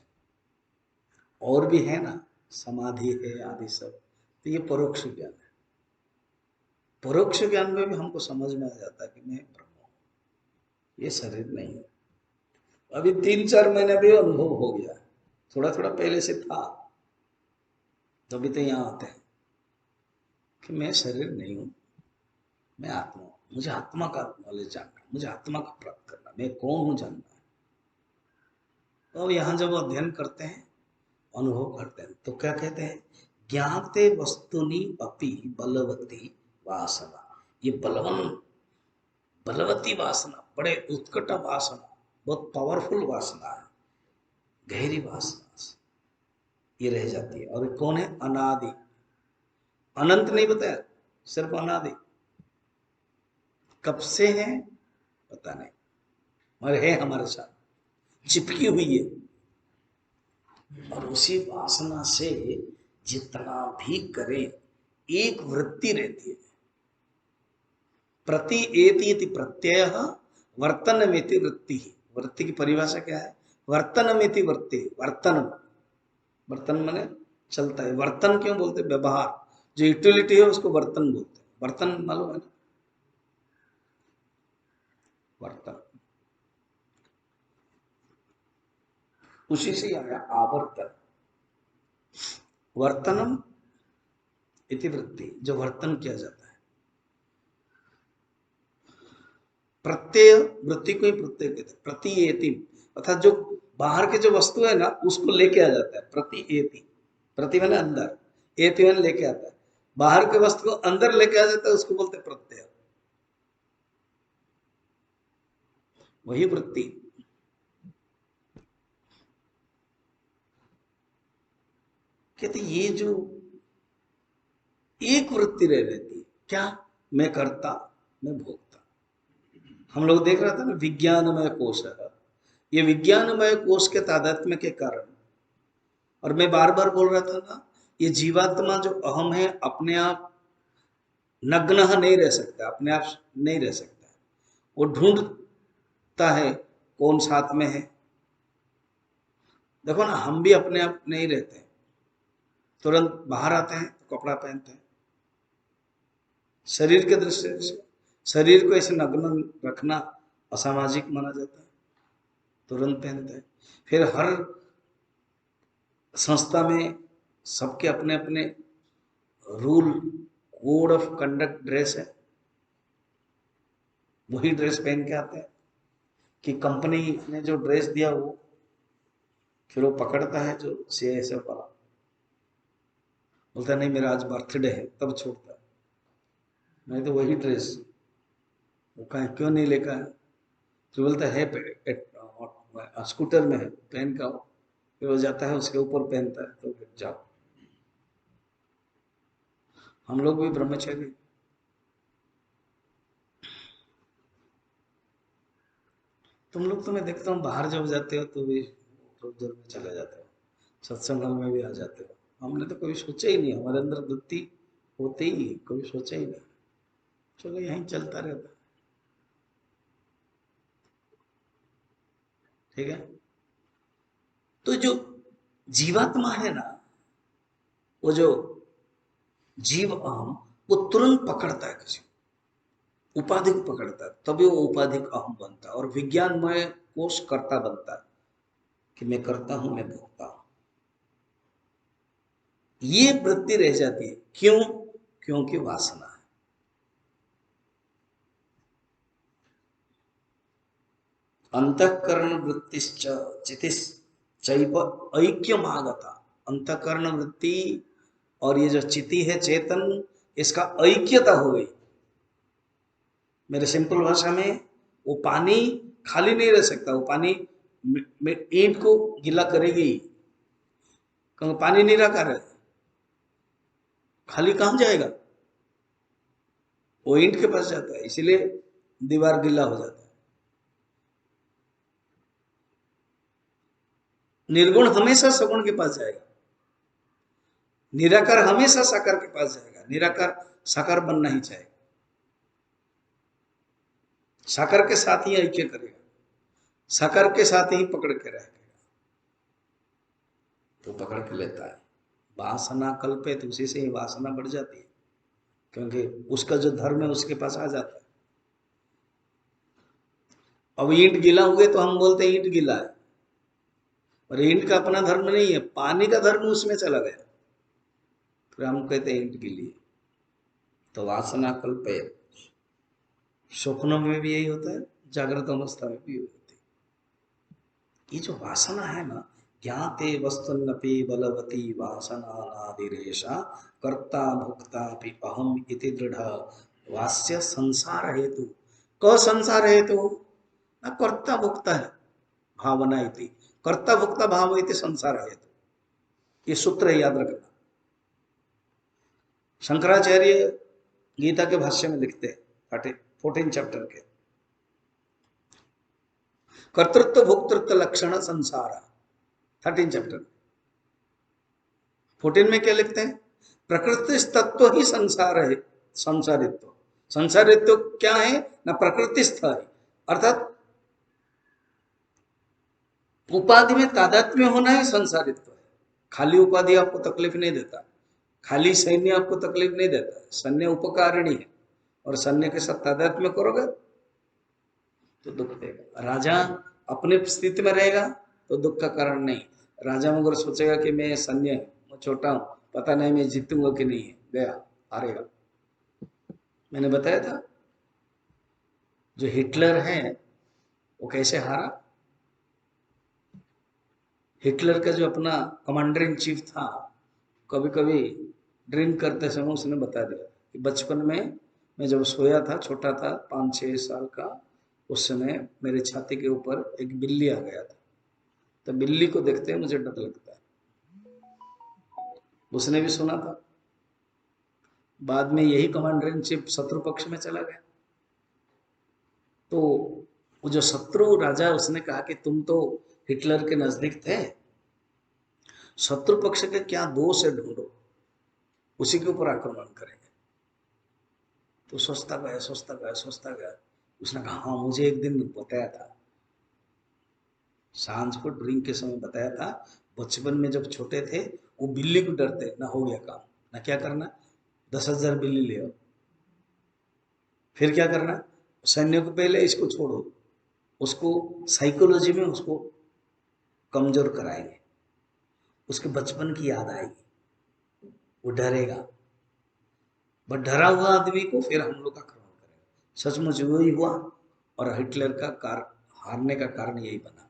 और भी है ना, समाधि है आदि सब, तो ये परोक्ष ज्ञान है। परोक्ष ज्ञान में भी हमको समझ में आ जाता है कि मैं ब्रह्म हूं, ये शरीर नहीं है। अभी 3-4 महीने भी अनुभव हो गया, थोड़ा थोड़ा पहले से था, तभी तो यहाँ आते हैं कि मैं शरीर नहीं हूं, मैं आत्मा हूं। मुझे आत्मा का नॉलेज जानना, मुझे आत्मा को प्राप्त करना, मैं कौन हूं जानना है। तो यहाँ जब अध्ययन करते हैं, अनुभव करते हैं, तो क्या कहते हैं, ज्ञाते वस्तुनि अपि बलवती वासना। ये बलवती वासना, बड़े उत्कट वासना, बहुत पावरफुल वासना है, गहरी वासना ये रह जाती है। और कौन है, अनादि, अनंत नहीं बताया, सिर्फ अनादि। कब से है पता नहीं, मगर है हमारे साथ, चिपकी हुई है। और उसी वासना से जितना भी करे, एक वृत्ति रहती है, प्रति एति प्रत्यय वर्तनमिति वृत्ति। वृत्ति की परिभाषा क्या है, वर्तनमिति वृत्ति। वर्तन, वर्तन माने चलता है, वर्तन क्यों बोलते, व्यवहार, जो यूटिलिटी है उसको वर्तन बोलते हैं। वर्तन मालूम है ना, वर्तन, उसी से आया आवर्तन। वर्तनम इति वृत्ति, जो वर्तन किया जाता है। प्रत्यय, वृत्ति को ही प्रत्यय कहते हैं। प्रति एति, अर्थात जो बाहर के जो वस्तु है ना, उसको लेके आ जाता है। प्रति एति, प्रति मैंने अंदर, एति मैंने लेके आता है, बाहर के वस्तु को अंदर लेके आ जाता है, उसको बोलते हैं प्रत्यय। वही वृत्ति। कहते ये जो एक वृत्ति रह रहती है, क्या, मैं करता, मैं भोगता। हम लोग देख रहा था ना, विज्ञानमय कोश है, ये विज्ञानमय कोश के तादात्म्य के कारण, और मैं बार बार बोल रहा था ना, ये जीवात्मा जो अहम है, अपने आप नग्न नहीं रह सकता, अपने आप नहीं रह सकता, वो ढूंढता है कौन साथ में है। देखो ना, हम भी अपने आप नहीं रहते, तुरंत बाहर आते हैं तो कपड़ा पहनते हैं। शरीर के दृष्टि से शरीर को ऐसे नग्न रखना असामाजिक माना जाता है, तुरंत पहनते हैं। फिर हर संस्था में सबके अपने अपने rule, code of conduct dress है, वही ड्रेस पहन के आते हैं। कि कंपनी ने जो ड्रेस दिया वो फिर वो पकड़ता है, जो CISF वाला बोलता है नहीं मेरा आज बर्थडे है, तब छोड़ता है, नहीं तो वही ड्रेस वो कहीं क्यों नहीं लेकर है, तो बोलता है स्कूटर में है, पहन का, फिर वो जाता है उसके ऊपर पहनता है, तो फिर जाओ। हम लोग भी ब्रह्मचारी, तुम लोग तो मैं देखता हूँ बाहर जब जाते हो तो भी रोजर में चले जाते हो, सत्संग में भी आ जाते हो। हमने तो कभी सोचा ही नहीं, हमारे अंदर वृत्ति होते ही नहीं, कभी सोचा ही नहीं, चलो यहीं चलता रहता है। ठीक है, तो जो जीवात्मा है ना, वो जो जीव अहम, वो तुरंत पकड़ता है किसी को, उपाधि को पकड़ता है, तभी वो उपाधिक अहम बनता है, और विज्ञानमय कोश कर्ता बनता है, कि मैं करता हूं, मैं भोगता हूं। ये वृत्ति रह जाती है, क्यों, क्योंकि वासना है। अंतःकरण वृत्तिश्च चितिश्चैव ऐक्यमागता। अंतःकरण वृत्ति और ये जो चिति है, चेतन, इसका ऐक्यता हो गई। मेरे सिंपल भाषा में, वो पानी खाली नहीं रह सकता, वो पानी में ईंट को गीला करेगी, क्योंकि पानी निराकार है, खाली कहां जाएगा, वो ईंट के पास जाता है, इसीलिए दीवार गीला हो जाता है। निर्गुण हमेशा सगुण के पास जाएगा, निराकार हमेशा साकार के पास जाएगा, निराकार साकार बनना ही चाहेगा, साकार के साथ ही ऐक्य करेगा, साकार के साथ ही पकड़ के रहेगा, तो पकड़ के लेता है। वासना कल्पित, उसी से ही वासना बढ़ जाती है। क्योंकि उसका जो धर्म है उसके पास आ जाता है। अब ईंट गीला हो गए तो हम बोलते हैं ईंट गीला है, और ईंट का अपना धर्म नहीं है, पानी का धर्म उसमें चला गया, फिर हम कहते हैं ईंट गीली है। तो वासना कल्पे, स्वप्नों में भी यही होता है, जागृत अवस्था में भी होती है। ये जो वासना है ना, ज्ञाते वस्तुन्नपि बलवती वासना नादिरेशा कर्ता भोक्ता भी अहम इति दृढ़ वास्य संसार हेतु। क संसार हेतु न कर्ता भोक्ता है भावना इति, कर्ता भोक्ता भाव इति संसार हेतु। ये सूत्र याद रखना। शंकराचार्य गीता के भाष्य में लिखते हैं 14 चैप्टर के, कर्तृत्व भोक्तृत्व लक्षण संसार 13 चैप्टर 14 में क्या लिखते हैं? प्रकृति तत्व ही संसार है, संसारित्व। संसारित्व क्या है ना, प्रकृतिस्थ है, अर्थात उपाधि में तादात्म्य होना ही संसारित्व है। खाली उपाधि आपको तकलीफ नहीं देता, खाली सैन्य आपको तकलीफ नहीं देता, सैन्य उपकारिणी है, और सैन्य के साथ तादात्म्य करोगे तो दुख देगा। राजा अपने स्थिति में रहेगा तो दुख का कारण नहीं। राजा मगर सोचेगा कि मैं सैन्य मैं छोटा हूं, पता नहीं मैं जीतूंगा कि नहीं, गया हारेगा। मैंने बताया था जो हिटलर है वो कैसे हारा। हिटलर का जो अपना कमांडर इन चीफ था, कभी कभी ड्रिंक करते समय उसने बता दिया कि बचपन में मैं जब सोया था, छोटा था 5-6 साल का, उस समय मेरे छाती के ऊपर एक बिल्ली आ गया था, तो बिल्ली को देखते मुझे डर लगता है। उसने भी सुना था। बाद में यही कमांडर इन चीफ शत्रु पक्ष में चला गया, तो वो जो शत्रु राजा उसने कहा कि तुम तो हिटलर के नजदीक थे, शत्रु पक्ष के क्या दोष है ढूंढो, उसी के ऊपर आक्रमण करेंगे। तो सोचता गया सोचता गया सोचता गया, उसने कहा हाँ मुझे एक दिन बताया था, सांझ को ड्रिंक के समय बताया था, बचपन में जब छोटे थे वो बिल्ली को डरते ना, हो गया काम ना, क्या करना 10,000 बिल्ली ले आओ, फिर क्या करना सैन्य को पहले इसको छोड़ो, उसको साइकोलॉजी में उसको कमजोर कराएंगे, उसके बचपन की याद आएगी, वो डरेगा, बट डरा हुआ आदमी को फिर हम लोग आक्रमण करेगा। सचमुच वही हुआ, और हिटलर का हारने का कारण यही बना।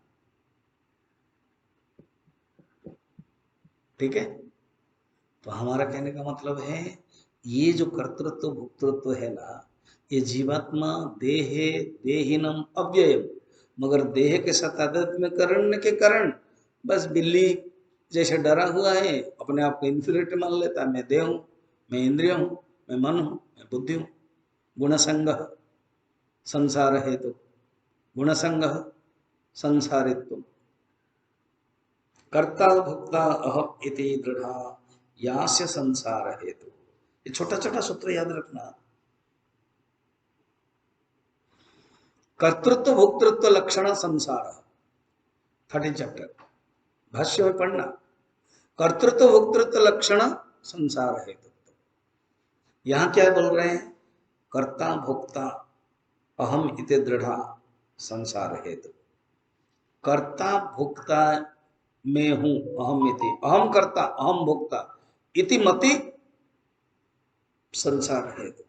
ठीक है, तो हमारा कहने का मतलब है ये जो कर्तृत्व भोक्तृत्व है ना, ये जीवात्मा देह देहिनम अव्ययम, मगर देह के साथ तादात्म्य करने के कारण बस बिल्ली जैसे डरा हुआ है, अपने आप को इंफीरियरिटी मान लेता है, मैं देह हूं, मैं इंद्रिय हूं, मैं मन हूं, मैं बुद्धि हूं। गुणसंग संसार हेतु, गुणसंग संसारित्व, कर्ता भोक्ता अहम इति दृढ़ा यास्य संसार हेतु। ये छोटा छोटा सूत्र याद रखना। कर्तृत्व भोक्तृत्व लक्षण संसार 13 चैप्टर भाष्य में पढ़ना। कर्तृत्व भोक्तृत्व लक्षण संसार हेतु। यहां क्या बोल रहे हैं? कर्ता भोक्ता अहम इति दृढ़ा संसार हेतु। कर्ता भोक्ता मैं हूं, अहम इति, अहम कर्ता अहम भोक्ता इति मति संसार हेतु।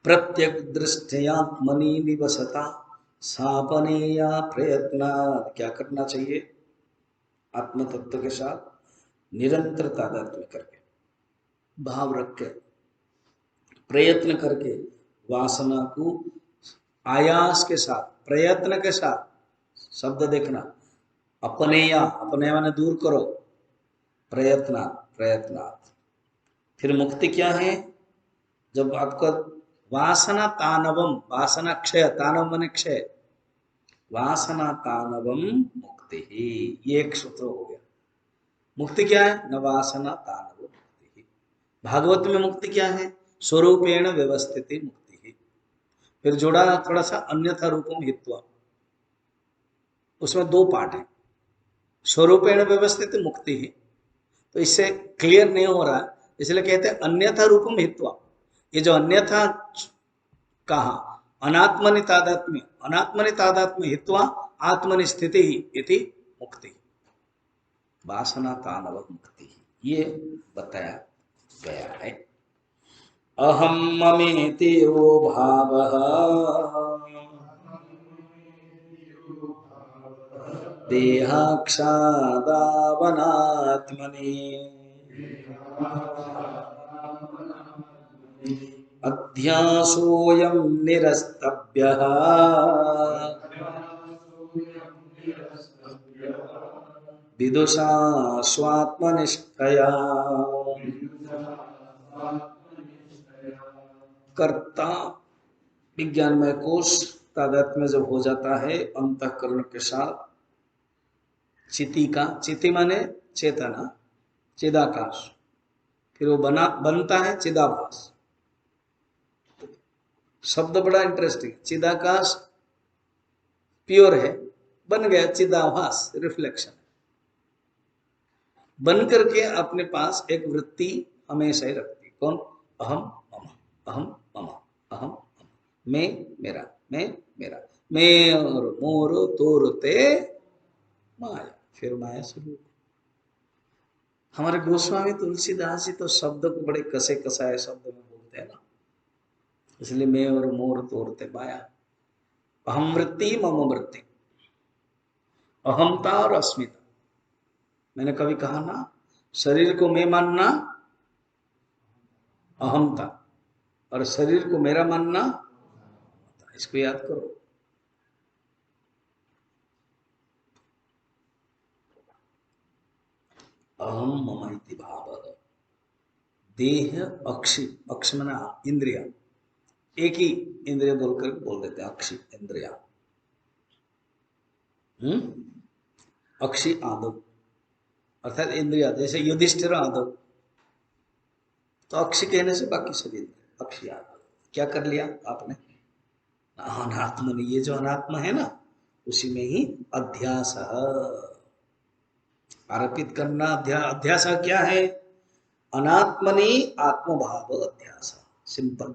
प्रत्यक दृष्टयात्मनि निवसता सापनेया प्रयत्न। क्या करना चाहिए? आत्म तत्व के साथ निरंतर तादात्म्य करके, भाव रख के, प्रयत्न करके, वासना को आयास के साथ, प्रयत्न के साथ, शब्द देखना, अपने या अपने माने दूर करो, प्रयत्न प्रयत्नात्। फिर मुक्ति क्या है? जब आपका वासना तानवम, वासना क्षय, तानव माने क्षय, वासना तानवम मुक्ति ही, ये एक सूत्र हो गया। मुक्ति क्या है? न वासना तानव मुक्ति ही। भागवत में मुक्ति क्या है? स्वरूपेण व्यवस्थिति मुक्ति ही। फिर जोड़ा थोड़ा सा अन्यथा रूपम हित्वा, उसमें 2 पार्ट है। स्वरूपेण व्यवस्थित मुक्ति ही, तो इससे क्लियर नहीं हो रहा, इसलिए कहते हैं अन्यथा रूपम हित्वा। ये जो अन्यथा कहा, अनात्मनि तादात्म्य, अनात्मनि तादात्म्य हित्वा आत्मनि स्थिति इति मुक्ति, वासना तानव मुक्ति, ये बताया गया है। अहम ममेति यो भावः देहाक्षादावनात्मनि अध्यासोऽयं निरस्तव्यः विदुषा स्वात्मनिष्ठया। कर्ता विज्ञानमय कोश तादात्म्य में जब हो जाता है अंतःकरण के साथ चिति का, चिति माने चेतना, चिदाकाश, फिर वो बनता है चिदाभास। शब्द बड़ा इंटरेस्टिंग, चिदाकाश प्योर है, बन गया चिदाभास रिफ्लेक्शन। बन करके अपने पास एक वृत्ति हमेशा ही रखती, कौन? अहम मम, अहम मम, अहम मम, मैं मेरा, मैं मेरा, मैं और मोर तोरते माया, फिर माया शुरू। हमारे गोस्वामी तुलसीदास जी तो शब्द को बड़े कसे कसाए शब्द में बोलते हैं ना, इसलिए मैं और मोर तोरते माया। अहम वृत्ति मम वृत्ति, अहमता और अस्मिता। मैंने कभी कहा ना, शरीर को मैं मानना अहमता और शरीर को मेरा मानना, इसको याद करो। अहम मम इति भावः, देह अक्षि, अक्ष मना इंद्रिया, एक ही इंद्रिय बोलकर बोल देते हैं अक्षि इंद्रिया, अक्षि आदव अर्थात इंद्रिया, जैसे युधिष्ठिर आदव, तो अक्षि कहने से बाकी सभी अक्षि आदव। क्या कर लिया आपने? अनात्म, ये जो अनात्मा है ना, उसी में ही अध्यास आरोपित करना। अध्यास क्या है? अनात्मनि आत्मभाव अध्यास, सिंपल।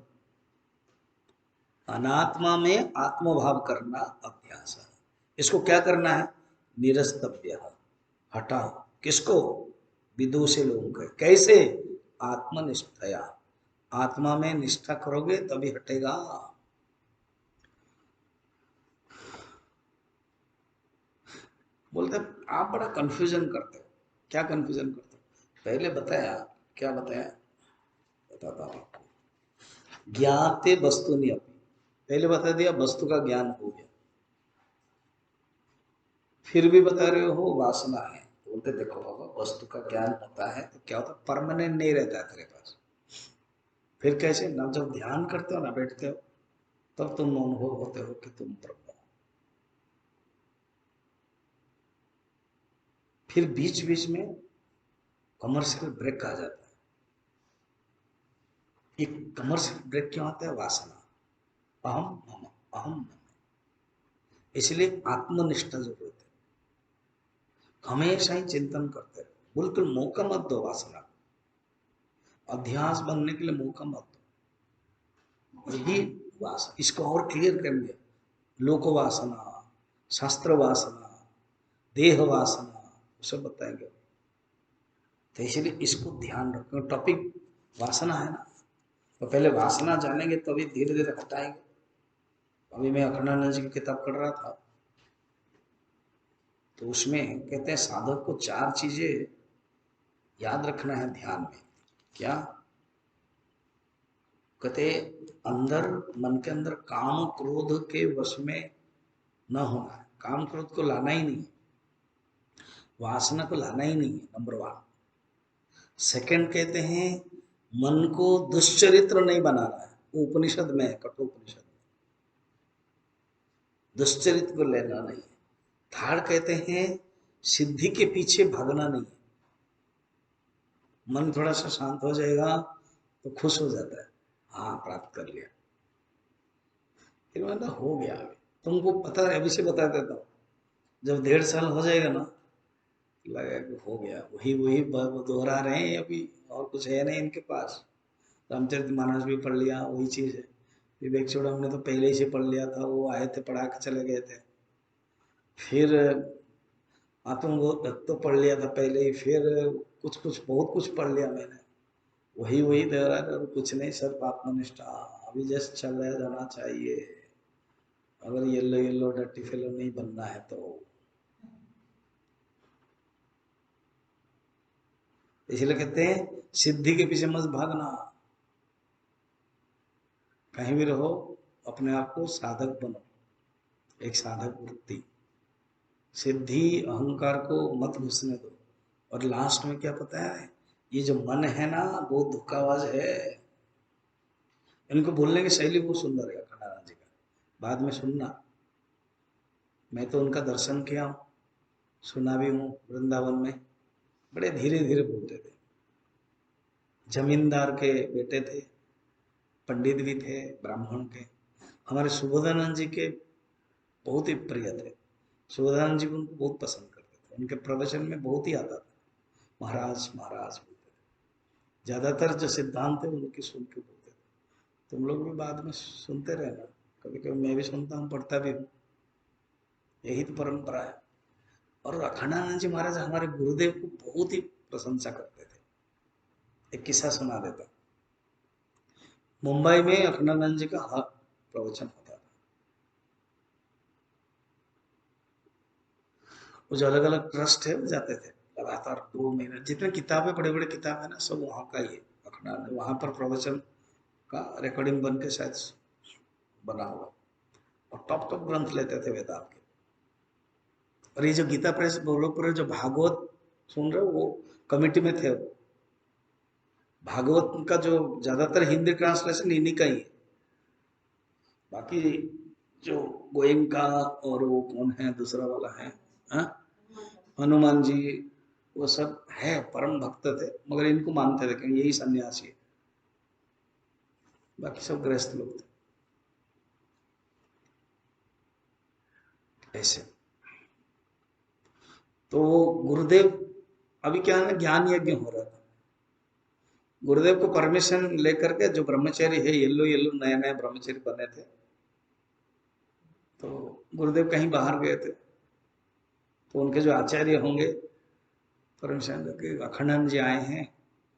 अनात्मा में आत्मभाव करना अध्यास। इसको क्या करना है? निरस्तव्य, हटाओ। किसको? विदुषी लोगों को। कैसे? आत्मनिष्ठया, आत्मा में निष्ठा करोगे तभी हटेगा। बोलते आप बड़ा कंफ्यूजन करते हो। क्या कंफ्यूजन करते हो? पहले बताया, क्या बताया बताता हूं आपको। ज्ञाते वस्तु नहीं, अपनी पहले बता दिया वस्तु का ज्ञान हो गया, फिर भी बता रहे हो वासना है। बोलते देखो बाबा, वस्तु का ज्ञान होता है तो क्या होता है? परमानेंट नहीं रहता है तेरे पास। फिर कैसे? ना जब ध्यान करते हो ना बैठते हो, तब तुम अनुभव होते हो कि तुम ब्रह्म हो। फिर बीच बीच में कमर्शियल ब्रेक आ जाता है। एक कमर्शियल ब्रेक क्यों आता है? वासना, अहम मम, अहम मम। इसलिए आत्मनिष्ठा जरूरत है। हमेशा ही चिंतन करते रहो, बिल्कुल मौका मत दो वासना, अध्यास बनने के लिए मौका मत दो। यही वासना, इसको और क्लियर करेंगे। लोक वासना, शास्त्र वासना, देह वासना, सब बताएंगे। तो इसलिए इसको ध्यान रखो। टॉपिक वासना है ना, तो पहले वासना जानेंगे तभी धीरे धीरे हटाएंगे। अभी मैं अखंडानंद जी की किताब पढ़ रहा था, तो उसमें कहते हैं साधक को 4 चीजें याद रखना है ध्यान में। क्या कहते? अंदर, मन के अंदर काम क्रोध के वश में न होना है। काम क्रोध को लाना ही नहीं, वासना को लाना ही नहीं है, नंबर 1। सेकंड कहते हैं मन को दुश्चरित्र नहीं बनाना है। वो उपनिषद में है, कठोपनिषद में, दुश्चरित्र को लेना नहीं है। थर्ड कहते हैं सिद्धि के पीछे भागना नहीं है। मन थोड़ा सा शांत हो जाएगा तो खुश हो जाता है, हाँ प्राप्त कर लिया, फिर मतलब हो गया। अभी तुमको पता है, अभी से बता देता हूँ, जब 1.5 साल हो जाएगा ना, लगेगा कि हो गया, वही वही दोहरा रहे हैं अभी, और कुछ है नहीं इनके पास। रामचरितमानस भी पढ़ लिया, वही चीज है। विवेक चूड़ामणि तो पहले ही से पढ़ लिया था, वो आए थे पढ़ा के चले गए थे। फिर आत्मबोध तो पढ़ लिया था पहले ही, फिर कुछ कुछ बहुत कुछ पढ़ लिया मैंने, वही वही दे रहा है, कुछ नहीं, सिर्फ आत्मनिष्ठा। अभी जस्ट चल रहा जाना चाहिए, अगर येलो येलो डर्टी फेलो नहीं बनना है तो। इसलिए कहते हैं सिद्धि के पीछे मत भागना, कहीं भी रहो अपने आप को साधक बनो, एक साधक वृत्ति। सिद्धि अहंकार को मत घुसने दो। और लास्ट में क्या पता है, ये जो मन है ना, वो धोखाबाज है। इनको बोलने की शैली बहुत सुंदर है खंडानंद जी का, बाद में सुनना। मैं तो उनका दर्शन किया हूँ, सुना भी हूँ वृंदावन में। बड़े धीरे धीरे बोलते थे, जमींदार के बेटे थे, पंडित भी थे, ब्राह्मण के। हमारे सुबोधानंद जी के बहुत ही प्रिय थे। सुबोधानंद जी उनको बहुत पसंद करते थे, उनके प्रवचन में बहुत ही आता था, महाराज महाराज बोलते थे। ज्यादातर जो सिद्धांत है उनकी सुन के बोलते थे। तुम लोग भी बाद में सुनते रहना, कभी कभी मैं भी सुनता हूँ, पढ़ता भी हूँ, यही तो परंपरा है। और अखंडानंद जी महाराज हमारे गुरुदेव को बहुत ही प्रशंसा करते थे। एक किस्सा सुना देता। मुंबई में अखंडानंद जी का हर प्रवचन होता था। वो जो अलग अलग ट्रस्ट है वो जाते थे लगातार 2 महीने। जितने किताबें, बड़े बड़े किताब है ना, सब वहाँ का ही है। अखंडानंद वहाँ पर प्रवचन का रिकॉर्डिंग बन के शायद बना हुआ। और टॉप टॉप ग्रंथ लेते थे वेदांत के। और ये जो गीता प्रेस गोलोकपुर जो भागवत सुन रहे हो, वो कमिटी में थे। भागवत का जो ज्यादातर हिंदी ट्रांसलेशन इन्हीं का ही है। बाकी जो गोयंका और वो कौन है दूसरा वाला है, हाँ? हनुमान जी, वो सब है परम भक्त थे, मगर इनको मानते थे कि यही सन्यासी है। बाकी सब गृहस्थ लोग थे ऐसे। तो गुरुदेव, अभी क्या है ना, ज्ञान यज्ञ हो रहा था। गुरुदेव को परमिशन लेकर के जो ब्रह्मचारी है, येलो येलो नए नए ब्रह्मचारी बने थे, तो गुरुदेव कहीं बाहर गए थे, तो उनके जो आचार्य होंगे परमिशन लेके, अखंडानंद जी आए हैं,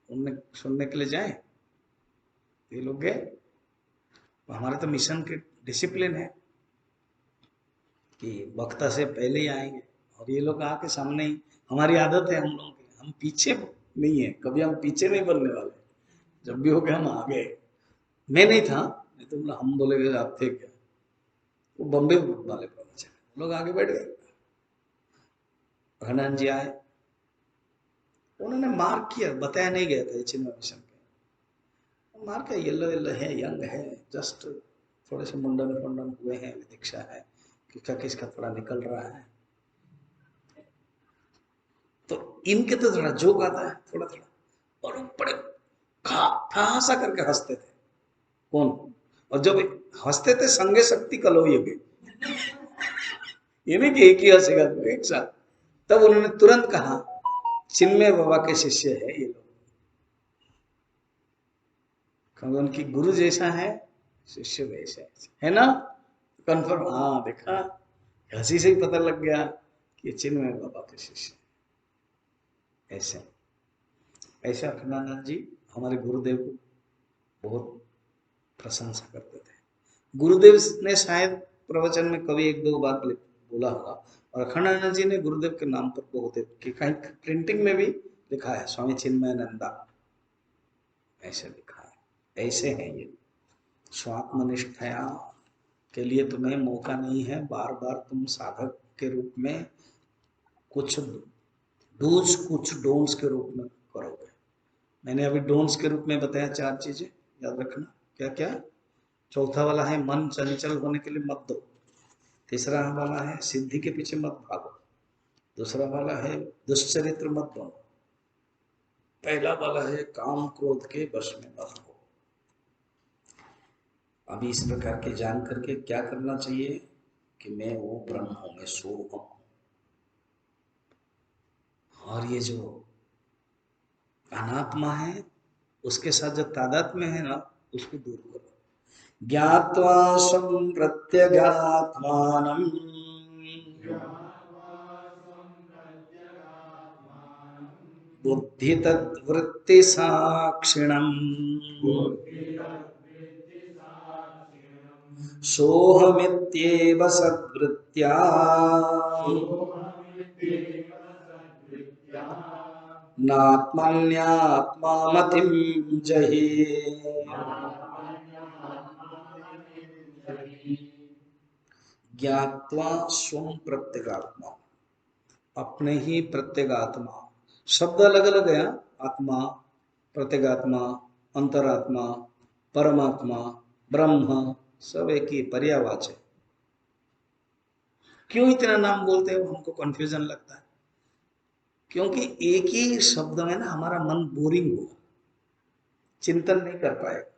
उनने सुनने के लिए जाए। ये लोग गए। तो हमारे तो मिशन के डिसिप्लिन है कि वक्ता से पहले ही आएंगे, और ये लोग आके सामने ही। हमारी आदत है हम लोगों की, हम पीछे नहीं है, कभी हम पीछे नहीं बनने वाले। जब भी हो गए हम आगे। मैं नहीं था, नहीं तो हम बोले आप थे क्या। वो बम्बे वाले पहुंचे, लोग आगे बैठ गए। घनन जी आए, उन्होंने मार्क किया, बताया नहीं गया था चिन्मय मिशन के। मार्क किया, येलो येलो है, यंग है, जस्ट थोड़े से मुंडन फुंडन हुए हैं, दीक्षा है, किसका किसका थोड़ा निकल रहा है। तो इनके तो थोड़ा जोक आता है थोड़ा थोड़ा, और वो बड़े ठासा करके हंसते थे। कौन? और जब हंसते थे संगे शक्ति कलोई के, ये नहीं कि एक ही हंसेगा तो एक साथ। तब उन्होंने तुरंत कहा, चिन्मय बाबा के शिष्य है ये लोग, क्योंकि उनकी गुरु जैसा है, शिष्य वैसा है ना। कंफर्म, हाँ देखा, हंसी से ही पता लग गया कि ये चिन्मय बाबा के शिष्य। ऐसे ऐसे अखंडानंद जी हमारे गुरुदेव को बहुत प्रशंसा करते थे। गुरुदेव ने शायद प्रवचन में कभी एक दो बार बोला होगा। और अखंडानंद जी ने गुरुदेव के नाम पर बहुत कि कहीं प्रिंटिंग में भी लिखा है, स्वामी चिन्मयानंदा, ऐसे लिखा है। ऐसे हैं ये। स्वात्मनिष्ठया के लिए तुम्हें मौका नहीं है, बार बार तुम साधक के रूप में कुछ डूज कुछ डोंट्स के रूप में करोगे। मैंने अभी डोंट्स के रूप में बताया 4 चीजें, याद रखना। क्या क्या? चौथा वाला है मन चंचल होने के लिए मत दो। तीसरा वाला है सिद्धि के पीछे मत भागो। दूसरा वाला है दुष्चरित्र मत बनो। पहला वाला है काम क्रोध के वश में मत हो। अभी इस प्रकार के जान करके क्या करना चाहिए कि मैं वो ब्रह्म हूं, मैं सोहम हूं। और ये जो अनात्मा है, उसके साथ जो तादात्म्य है ना, उसको दूर करो। ज्ञात्वा स्वं प्रत्यगात्मानं बुद्धि तद्वृत्ति साक्षिणम् सोहमित्येव सद्वृत्त्या नात्मन्यात्मामतिं जहि। ज्ञात्वा स्वं प्रत्यगात्मा, अपने ही प्रत्यगात्मा। शब्द अलग अलग है, आत्मा, प्रत्यगात्मा, अंतरात्मा, परमात्मा, ब्रह्म, सब एक ही पर्यायवाची है। क्यों इतना नाम बोलते हैं, हमको कंफ्यूजन लगता है, क्योंकि एक ही शब्द में ना हमारा मन बोरिंग होगा, चिंतन नहीं कर पाएगा,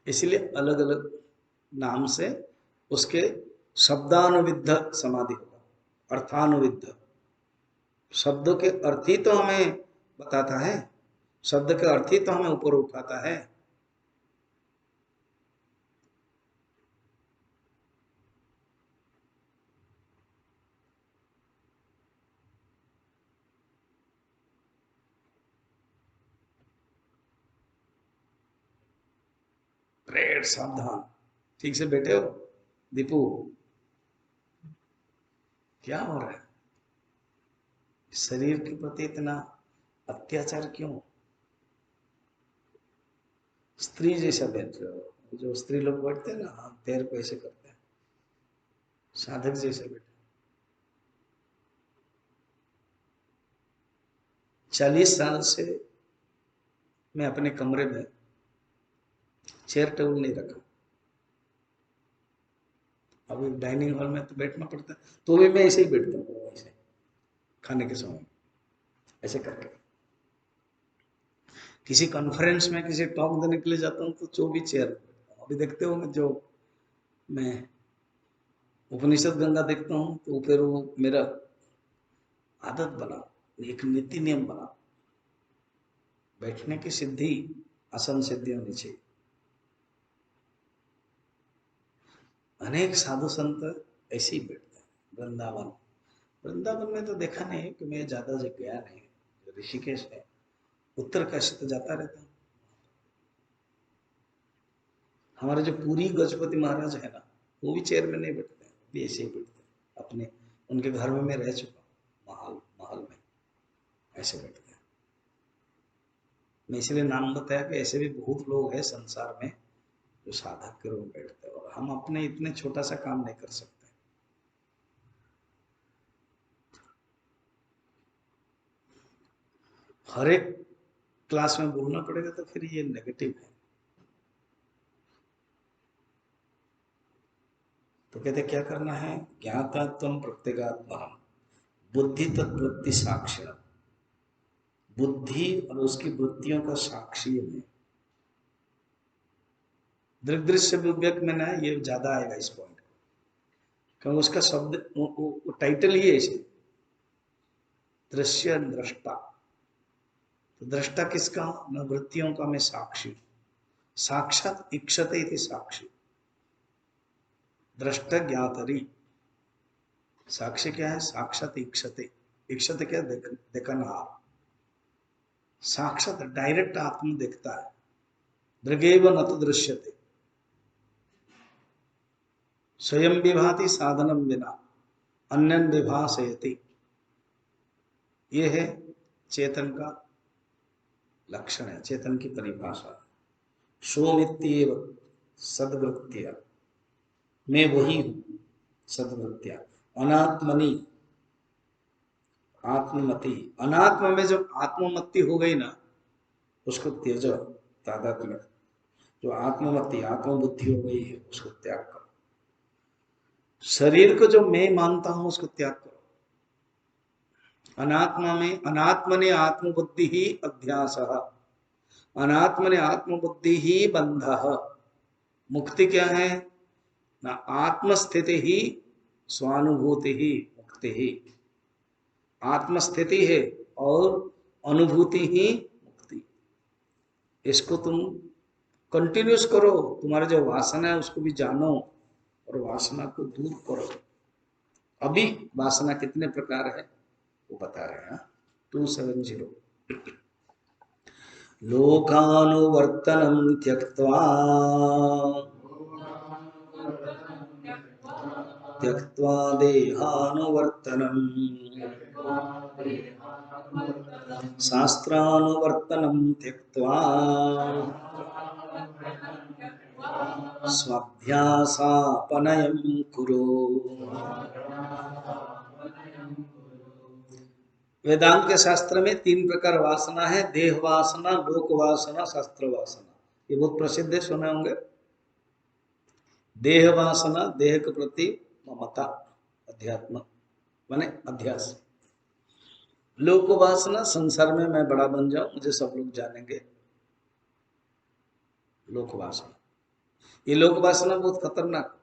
इसलिए अलग अलग नाम से उसके शब्दानुविद्ध समाधि होगा, अर्थानुविद्ध। शब्दों के अर्थ ही तो हमें बताता है, शब्द के अर्थ ही तो हमें ऊपर उठाता है। प्रेड सावधान, ठीक से बैठे हो दीपू? क्या हो रहा है? शरीर के प्रति इतना अत्याचार क्यों? स्त्री जैसा बैठ रहे हो, जो स्त्री लोग बैठते हैं ना, हाथ पैर को ऐसे करते हैं, साधक जैसे बैठे। 40 साल से मैं अपने कमरे में चेयर टेबल नहीं रखा। अभी डाइनिंग हॉल में तो बैठना पड़ता है, तो भी मैं ऐसे ही बैठता हूँ, ऐसे खाने के समय ऐसे करके। किसी कॉन्फ्रेंस में किसी टॉक देने के लिए जाता हूँ तो जो भी चेयर, अभी देखते हो जो मैं उपनिषद गंगा देखता हूँ तो फिर वो मेरा आदत बना, एक नीति नियम बना, बैठने की सिद्धि आसन सिद्धि होनी चाहिए। अनेक साधु संत ऐसे ही बैठते हैं। वृंदावन, वृंदावन में तो देखा नहीं कि मैं ज्यादा जगह गया नहीं। ऋषिकेश है, उत्तरकाशी तो जाता रहता हूँ। हमारे जो पूरी गजपति महाराज है ना, वो भी चेयर में नहीं बैठते हैं, भी ऐसे ही बैठते हैं। अपने उनके घर में मैं रह चुका हूँ, महल महल में ऐसे बैठते हैं। मैं इसलिए नाम बताया कि ऐसे भी बहुत लोग हैं संसार में जो साधक के रूप में बैठते हैं, और हम अपने इतने छोटा सा काम नहीं कर सकते। हर एक क्लास में बोलना पड़ेगा तो फिर ये नेगेटिव है। तो कहते क्या करना है? ज्ञाता त्वं प्रत्यगात्मा बुद्धि तद्वृत्ति साक्षी, बुद्धि और उसकी वृत्तियों का साक्षी में। दृग्दृश्य विवेक में ना ये ज्यादा आएगा इस पॉइंट, क्योंकि उसका शब्द वो टाइटल ही है इसे, दृश्य दृष्टा। तो दृष्टा किसका? न वृत्तियों का मैं साक्षी, साक्षात इक्षते इति साक्षी, दृष्ट ज्ञातरी। साक्षी क्या है? साक्षात इक्षते, इक्षते क्या? देखनहार, साक्षात डायरेक्ट आत्मा देखता है। दृगेव न तो दृश्यते, स्वयं विभाति साधनम विना अन्यन विभासयति। ये है चेतन का लक्षण, है चेतन की परिभाषा। सोमित्येव सद्वृत्तिया, मैं वही हूं सद्वृत्तिया। अनात्मनि, आत्ममति, अनात्म में जब आत्ममति हो गई ना, उसको त्यज, तादात्म्य। जो आत्ममति आत्मबुद्धि हो गई है उसको त्याग करो। शरीर को जो मैं मानता हूं उसको त्याग करो। अनात्मा में, अनात्मने आत्मबुद्धि ही अध्यास, अनात्मने आत्मबुद्धि ही बंध। मुक्ति क्या है? ना आत्मस्थिति ही स्वानुभूति ही मुक्ति ही। आत्मस्थिति है और अनुभूति ही मुक्ति। इसको तुम कंटिन्यूस करो, तुम्हारा जो वासना है उसको भी जानो और वासना को दूर करो। अभी वासना कितने प्रकार है वो बता रहे हैं। 270 लोकानुवर्तनम त्यक्त्वा त्यक्त्वा देहानुवर्तनम शास्त्रानुवर्तनम त्यक्त्वा स्वाध्यासापनयं कुरु। वेदांत के शास्त्र में 3 प्रकार वासना है, देह वासना, लोक वासना, शास्त्र वासना। ये बहुत प्रसिद्ध है, सुने होंगे। देह वासना, देह के प्रति ममता, अध्यात्म माने अध्यास। लोक वासना, संसार में मैं बड़ा बन जाऊं, मुझे सब लोग जानेंगे, लोक वासना। ये लोक वासना बहुत खतरनाक।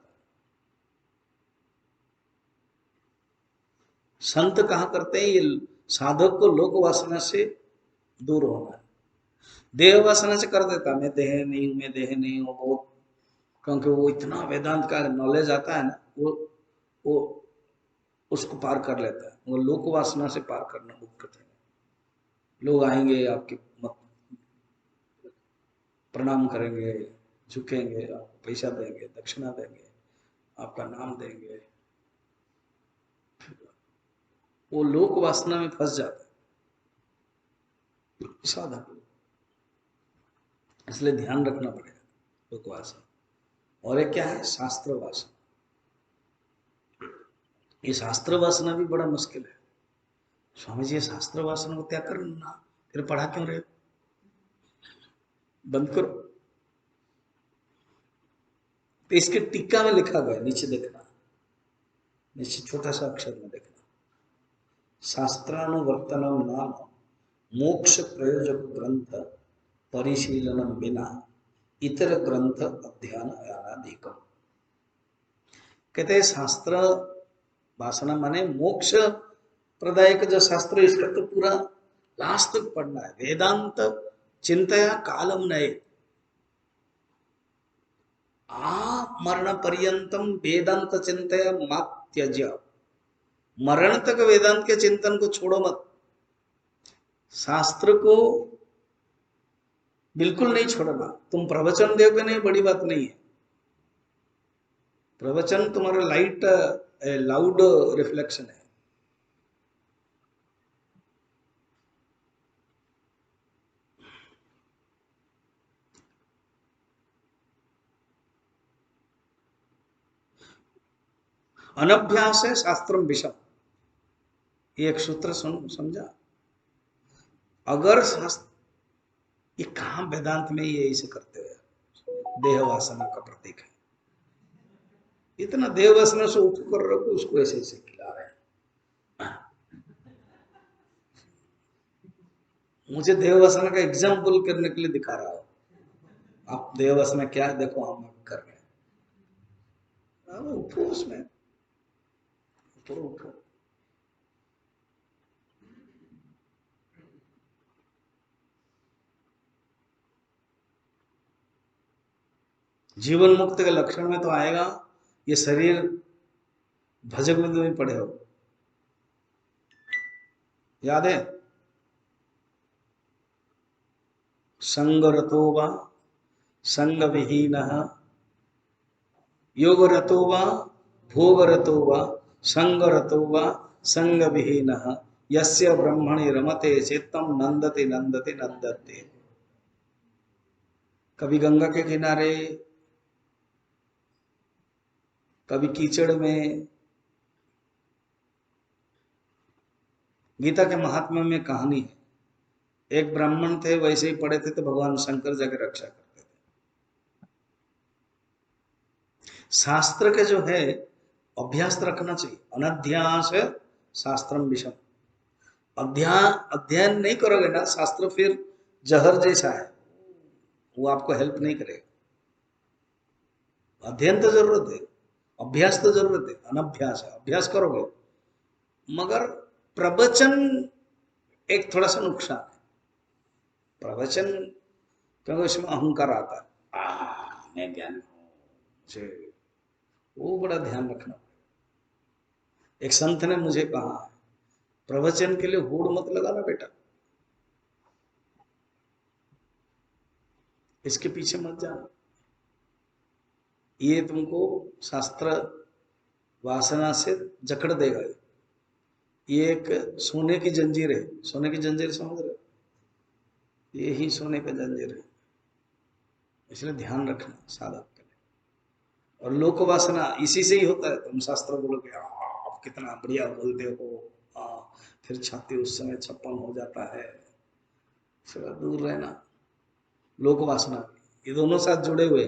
संत कहा करते हैं, ये साधक को लोक वासना से दूर होना है। देह वासना से कर देता, मैं देह नहीं हूं, मैं देह नहीं हूं, बहुत, क्योंकि वो इतना वेदांत का नॉलेज आता है ना, वो उसको पार कर लेता है। वो लोक वासना से पार करना बहुत कठिन है। लोग आएंगे, आपके मत प्रणाम करेंगे, झुकेंगे, आपको पैसा देंगे, दक्षिणा देंगे, आपका नाम देंगे, वो लोक वासना में फंस जाता है साधक। इसलिए ध्यान रखना पड़ेगा लोक वासना। और एक क्या है, शास्त्र वासना। ये शास्त्र वासना भी बड़ा मुश्किल है। स्वामी जी, शास्त्र वासना को त्याग करना, फिर पढ़ा क्यों रहे, बंद करो। तो इसके टीका में लिखा गया, नीचे देखना, नीचे छोटा सा अक्षर में देखना, शास्त्रानुवर्तनम नाम मोक्ष प्रयोजक ग्रंथ परिशीलनम बिना इतर ग्रंथ अध्ययन अनाधिकम। कहते हैं शास्त्र वासना माने मोक्ष प्रदायक जो शास्त्र, इसका तो पूरा लास्ट तक पढ़ना है। वेदांत चिंतया कालम नए मरण पर्यंतम वेदांत चिंतया मत त्यज्य। मरण तक वेदांत के चिंतन को छोड़ो मत। शास्त्र को बिल्कुल नहीं छोड़ना। तुम प्रवचन दोगे नहीं, बड़ी बात नहीं है। प्रवचन तुम्हारा लाइट लाउड रिफ्लेक्शन है। अनभ्यास है शास्त्रम विषम, ये एक सूत्र समझा। अगर शास्त्र, ये कहां वेदांत में ये ऐसे करते हुए देह वासना का प्रतीक है। इतना देह वासना से उठ कर रखो, उसको ऐसे ऐसे खिला रहे हैं। मुझे देह वासना का एग्जाम्पल करने के लिए दिखा रहा हो। आप देह वासना क्या है देखो, हम कर रहे हैं। उठो उसमें, उठो उठो। जीवन मुक्त के लक्षण में तो आएगा, ये शरीर भजक बिंदु में पड़े हो, याद है। संगरतो वा संग विहीन, योगरतो वा भोगरतो वा संगरतो वा संग विहीन, यस्य ब्रह्मणि रमते चित्तम नंदते नंदते नंदते। कभी गंगा के किनारे, कभी कीचड़ में। गीता के महात्मा में कहानी है, एक ब्राह्मण थे, वैसे ही पड़े थे तो भगवान शंकर जाके रक्षा करते थे। शास्त्र के जो है अभ्यास रखना चाहिए। अनध्यास शास्त्रम विषम। अध्ययन नहीं करोगे ना, शास्त्र फिर जहर जैसा है, वो आपको हेल्प नहीं करेगा। अध्ययन तो जरूरत है, अभ्यास तो जरूरत है। अनभ्यास है, अभ्यास करोगे। मगर प्रवचन एक थोड़ा सा नुकसान है। प्रवचन, क्योंकि उसमें अहंकार आता है, मैं ज्ञानी हूँ, मुझे, वो बड़ा ध्यान रखना। एक संत ने मुझे कहा, प्रवचन के लिए होड़ मत लगाना बेटा, इसके पीछे मत जाना, ये तुमको शास्त्र वासना से जकड़ देगा। ये एक सोने की जंजीर है, सोने की जंजीर समझ रहे हो, ये ही सोने का जंजीर है, इसलिए ध्यान रखना साधक के लिए। और लोक वासना इसी से ही होता है। तुम शास्त्र बोलोगे आप कितना बढ़िया बोलते हो, फिर छाती उस समय 56 हो जाता है, इससे दूर रहना। लोक वासना, ये दोनों साथ जुड़े हुए।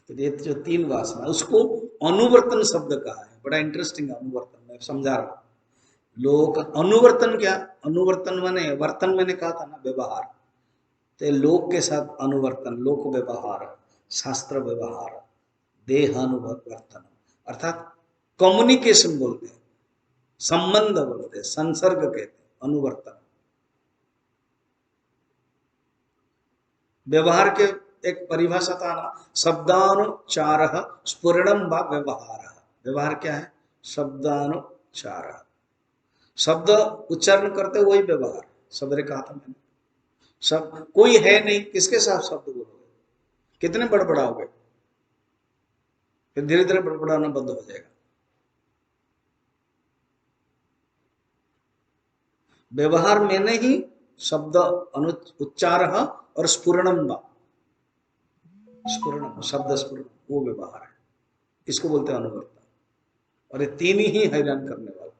तो ये जो 3 वासना, उसको अनुवर्तन शब्द कहा है, बड़ा इंटरेस्टिंग अनुवर्तन, मैं समझा रहा हूं। लोक अनुवर्तन क्या, अनुवर्तन माने वर्तन, मैंने कहा था ना व्यवहार, तो लोक के साथ अनुवर्तन, लोक व्यवहार, शास्त्र व्यवहार, देहानुवर्तन, अर्थात कम्युनिकेशन बोलते हैं, संबंध बोलते हैं, संसर्ग कहते हैं, अनुवर्तन। व्यवहार के एक परिभाषा था ना, शब्दानुचार स्फुरणम व व्यवहार। व्यवहार क्या है, शब्दानुचार, शब्द उच्चारण करते वही व्यवहार। सबरे कहा था मैंने, सब कोई है नहीं, किसके साथ शब्द बोलोगे, कितने बड़बड़ाओगे, फिर धीरे धीरे बड़बड़ाना बंद हो जाएगा। व्यवहार में नहीं, शब्द उच्चार और स्फुरणम व, स्फुरणम शब्द स्फुरण, वो व्यवहार है, इसको बोलते हैं अनुवर्तन। और ये 3 ही हैरान करने वाला,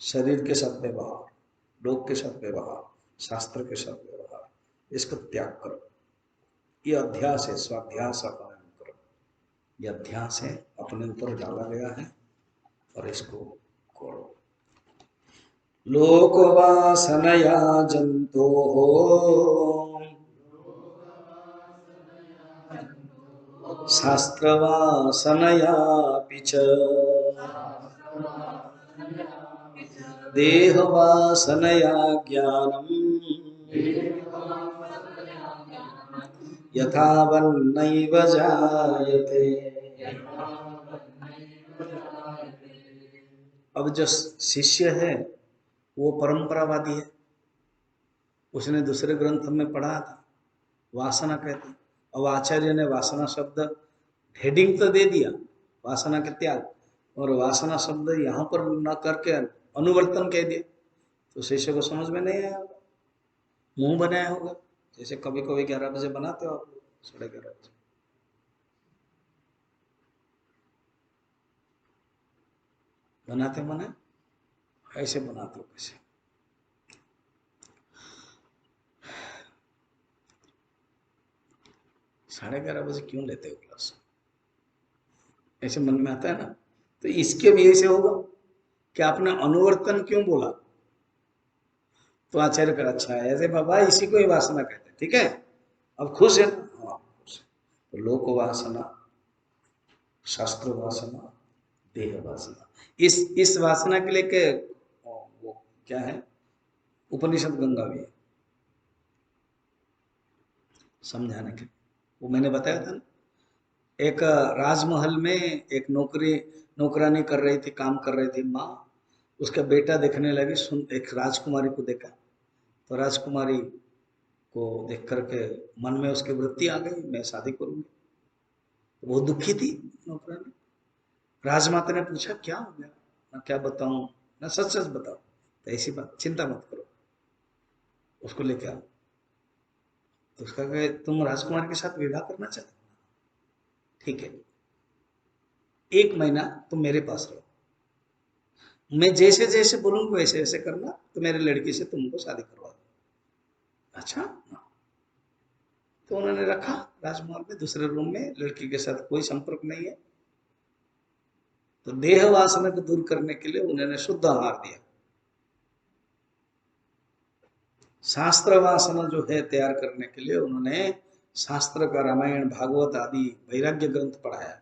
शरीर के साथ व्यवहार, लोक के साथ व्यवहार, शास्त्र के साथ व्यवहार, इसको त्याग करो। ये अध्यास है, स्वाध्यास अपने करो, ये अध्यास है, अपने ऊपर डाला गया है, और इसको करो। लोक वासनया जंतो हो, शास्त्र वासनया पिच, देह वासनया ज्ञानम, यथा वन्नैव जायते। अब जो शिष्य है वो परंपरावादी है, उसने दूसरे ग्रंथ में पढ़ा था वासना कहते हैं, और आचार्य ने वासना शब्द हेडिंग तो दे दिया, वासना के त्याग, और वासना शब्द यहाँ पर न करके अनुवर्तन कह दिया, तो शिष्य को समझ में नहीं आया, मुंह बनाया होगा, जैसे कभी कभी 11 बजे बनाते हो आप, 11:30 बजे बनाते मना, ऐसे बनाते हो कैसे। 11:30 बजे क्यों लेते हो क्लास, ऐसे मन में आता है ना। तो इसके भी ऐसे होगा कि आपने अनुवर्तन क्यों बोला, तो आचार्य का अच्छा है, ऐसे बाबा इसी को ही वासना कहते हैं, ठीक है, अब खुश है ना, हाँ खुश है। तो लोक वासना, शास्त्र वासना, देह वासना, इस वासना के लिए के वो क्या है, उपनिषद गंगा भी है समझाने के। वो मैंने बताया था ना, एक राजमहल में एक नौकरानी कर रही थी, काम कर रही थी माँ, उसका बेटा देखने लगी, सुन एक राजकुमारी को देखा, तो राजकुमारी को देख करके मन में उसकी वृत्ति आ गई, मैं शादी करूंगी। तो वो दुखी थी नौकरानी। राजमाता ने पूछा क्या हो गया, मैं क्या बताऊं, ना सच सच बताओ, तो ऐसी बात चिंता मत करो, उसको लेके आओ। तो उसका कहे तुम राजकुमार के साथ विवाह करना चाहते हो, ठीक है, 1 महीना तुम मेरे पास रहो, मैं जैसे जैसे बोलूंगा वैसे वैसे करना, तो मेरे लड़की से तुमको शादी करवा दूँ। अच्छा, तो उन्होंने रखा राजमहल में दूसरे रूम में, लड़की के साथ कोई संपर्क नहीं है। तो देह वासना को दूर करने के लिए उन्होंने शुद्ध आहार दिया। शास्त्र वासना जो है तैयार करने के लिए उन्होंने शास्त्र का रामायण भागवत आदि वैराग्य ग्रंथ पढ़ाया।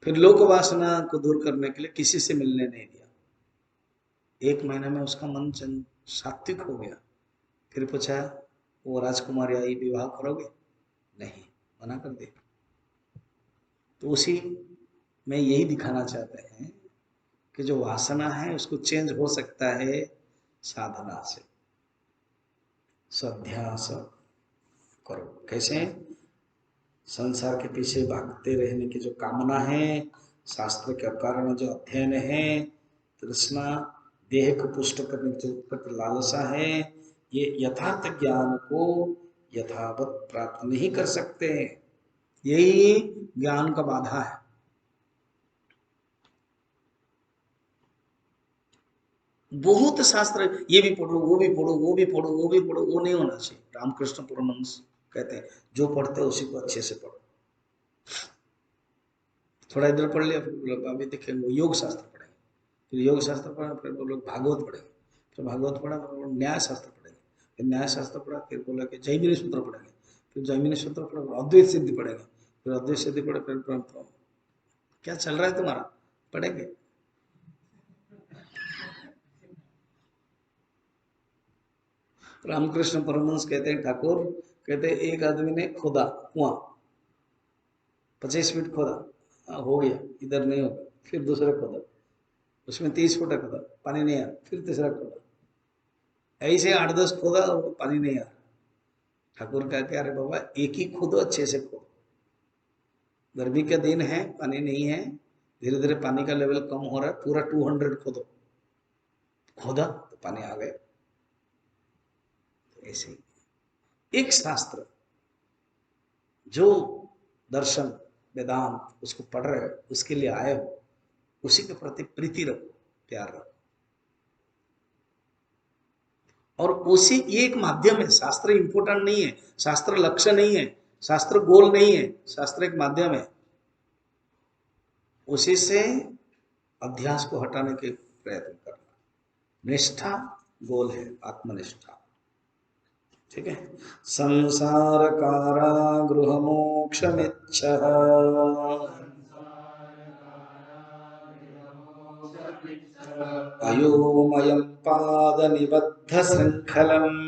फिर लोक वासना को दूर करने के लिए किसी से मिलने नहीं दिया। 1 महीने में उसका मन सात्विक हो गया। फिर पूछा वो राजकुमारी आई, विवाह करोगे? नहीं, मना कर दिया। तो उसी में यही दिखाना चाहते हैं कि जो वासना है उसको चेंज हो सकता है साधना से। स्वाध्यास करो। कैसे? संसार के पीछे भागते रहने की जो कामना है, शास्त्र के कारण जो अध्ययन है, तृष्णा, देह को पुष्ट करने की जो प्रति लालसा है, ये यथार्थ ज्ञान को यथावत प्राप्त नहीं कर सकते। यही ज्ञान का बाधा है। बहुत शास्त्र, ये भी पढ़ो, वो भी पढ़ो, वो भी पढ़ो, वो भी पढ़ो, वो नहीं होना चाहिए। रामकृष्ण परमहंस कहते हैं जो पढ़ते हैं उसी को अच्छे से पढ़ो। थोड़ा इधर पढ़ लिया, फिर अभी देखेंगे योग शास्त्र पढ़ेंगे, फिर योग शास्त्र पढ़ा, फिर वो लोग भागवत पढ़ेंगे, फिर भागवत पढ़ा, फिर न्याय शास्त्र पढ़ेंगे, फिर न्याय शास्त्र पढ़ा, फिर बोला कि जैमिनी सूत्र पढ़ेंगे, फिर जैमिनी सूत्र पढ़ा, फिर अद्वैत सिद्धि पढ़ेंगे, फिर अद्वैत सिद्धि पढ़े, फिर क्या चल रहा है तुम्हारा? पढ़ेंगे। रामकृष्ण परमहंस कहते हैं, ठाकुर कहते हैं एक आदमी ने खोदा कुआं, 25 फीट खोदा, हो गया, इधर नहीं होगा, फिर दूसरा खोदा, उसमें 30 फुट खोदा, पानी नहीं आया, फिर तीसरा खोदा, ऐसे 8-10 खोदा और पानी नहीं आ रहा। ठाकुर कहा कि अरे बाबा एक ही खोदो, अच्छे से खोदो, गर्मी का दिन है, पानी नहीं है, धीरे धीरे पानी का लेवल कम हो रहा है, पूरा 200 खोदो। खोदा तो पानी आ गया। ऐसे ही एक शास्त्र जो दर्शन वेदांत उसको पढ़ रहे हो, उसके लिए आए हो, उसी के प्रति प्रीति रखो, प्यार रखो। और उसी ये एक माध्यम है। शास्त्र इंपोर्टेंट नहीं है, शास्त्र लक्ष्य नहीं है, शास्त्र गोल नहीं है, शास्त्र एक माध्यम है। उसी से अध्यास को हटाने के प्रयत्न करना। निष्ठा गोल है, आत्मनिष्ठा। ठीक है। संसार कारागृह मोक्षमिच्छ अयोमयं पादनिबद्ध शृंखलम्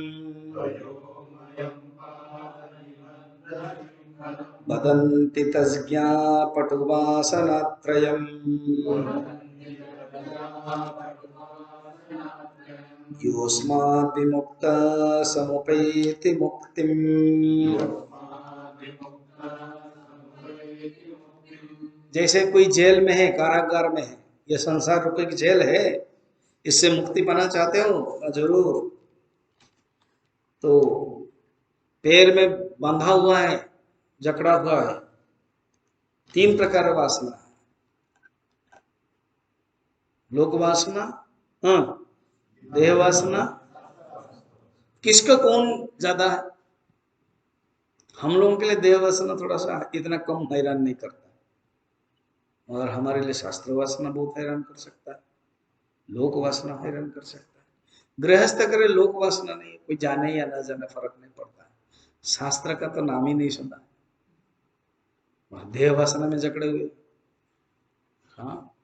वदन्ति तज्ज्ञापटुवासनात्रयम् योऽस्माद् विमुक्तः समुपैति मुक्तिम्। जैसे कोई जेल में है, कारागार में है, यह संसार रूपी की जेल है, इससे मुक्ति पाना चाहते हो? जरूर। तो पैर में बंधा हुआ है, जकड़ा हुआ है, 3 प्रकार वासना, लोक वासना, हाँ, देह वासना। किसका कौन ज्यादा है? हम लोगों के लिए देह वासना थोड़ा सा इतना कम हैरान नहीं करता, और हमारे लिए शास्त्र वासना बहुत हैरान कर सकता है, लोक वासना हैरान कर सकता है। गृहस्थ करे लोक वासना नहीं, कोई जाने या ना जाने फर्क नहीं पड़ता है, शास्त्र का तो नाम ही नहीं सुना, देह वासना में जकड़े हुए। हाँ,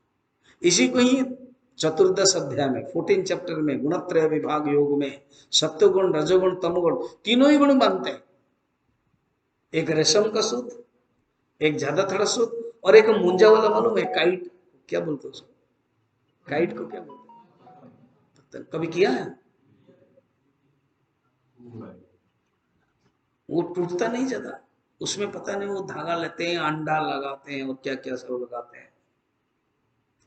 इसी को ही चतुर्दश अध्याय में 14 चैप्टर में गुणत्रय विभाग योग में सत्वगुण, रजोगुण, तमोगुण, तीनों ही गुण मानते हैं। एक रेशम का सूत, एक ज्यादा थोड़ा सूत, और एक मुंजा वाला मालूम है, काइट, क्या बोलते हैं उसको? काइट को क्या बोलते हैं? कभी किया है? वो टूटता नहीं ज्यादा, उसमें पता नहीं वो धागा लेते हैं, अंडा लगाते हैं और क्या क्या सब लगाते हैं,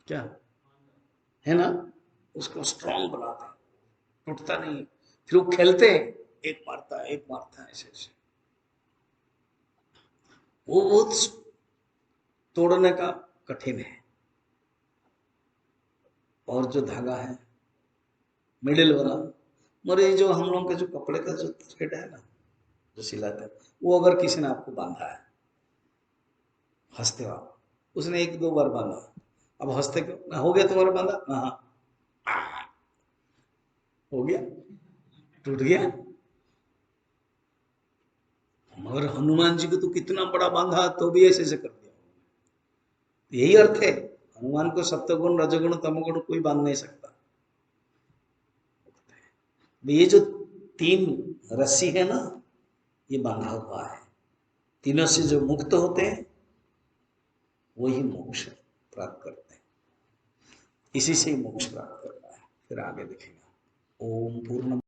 क्या है ना, उसको स्ट्रांग बनाते हैं, टूटता नहीं। फिर वो खेलते हैं, एक मारता है, एक मारता है, ऐसे ऐसे। वो बहुत तोड़ने का कठिन है। और जो धागा है मिडिल वाला, मरे जो हम लोग के जो कपड़े का जो थ्रेड है ना, जो सिलाते हैं, वो अगर किसी ने आपको बांधा है, हंसते हो आप, उसने 1-2 बार बांधा, अब हंसते क्यों? हो गया तुम्हारा बांधा? हाँ, हो गया, टूट गया। मगर हनुमान जी को तो कितना बड़ा बांधा, तो भी ऐसे ऐसे कर दिया। यही अर्थ है, हनुमान को सप्तगुण, रजगुण, तमगुण कोई बांध नहीं सकता। ये जो तीन रस्सी है ना, ये बांधा हुआ है, तीनों से जो मुक्त होते हैं वही मोक्ष प्राप्त करते हैं, इसी से ही मोक्ष प्राप्त करना है। फिर आगे देखेगा। ओम पूर्ण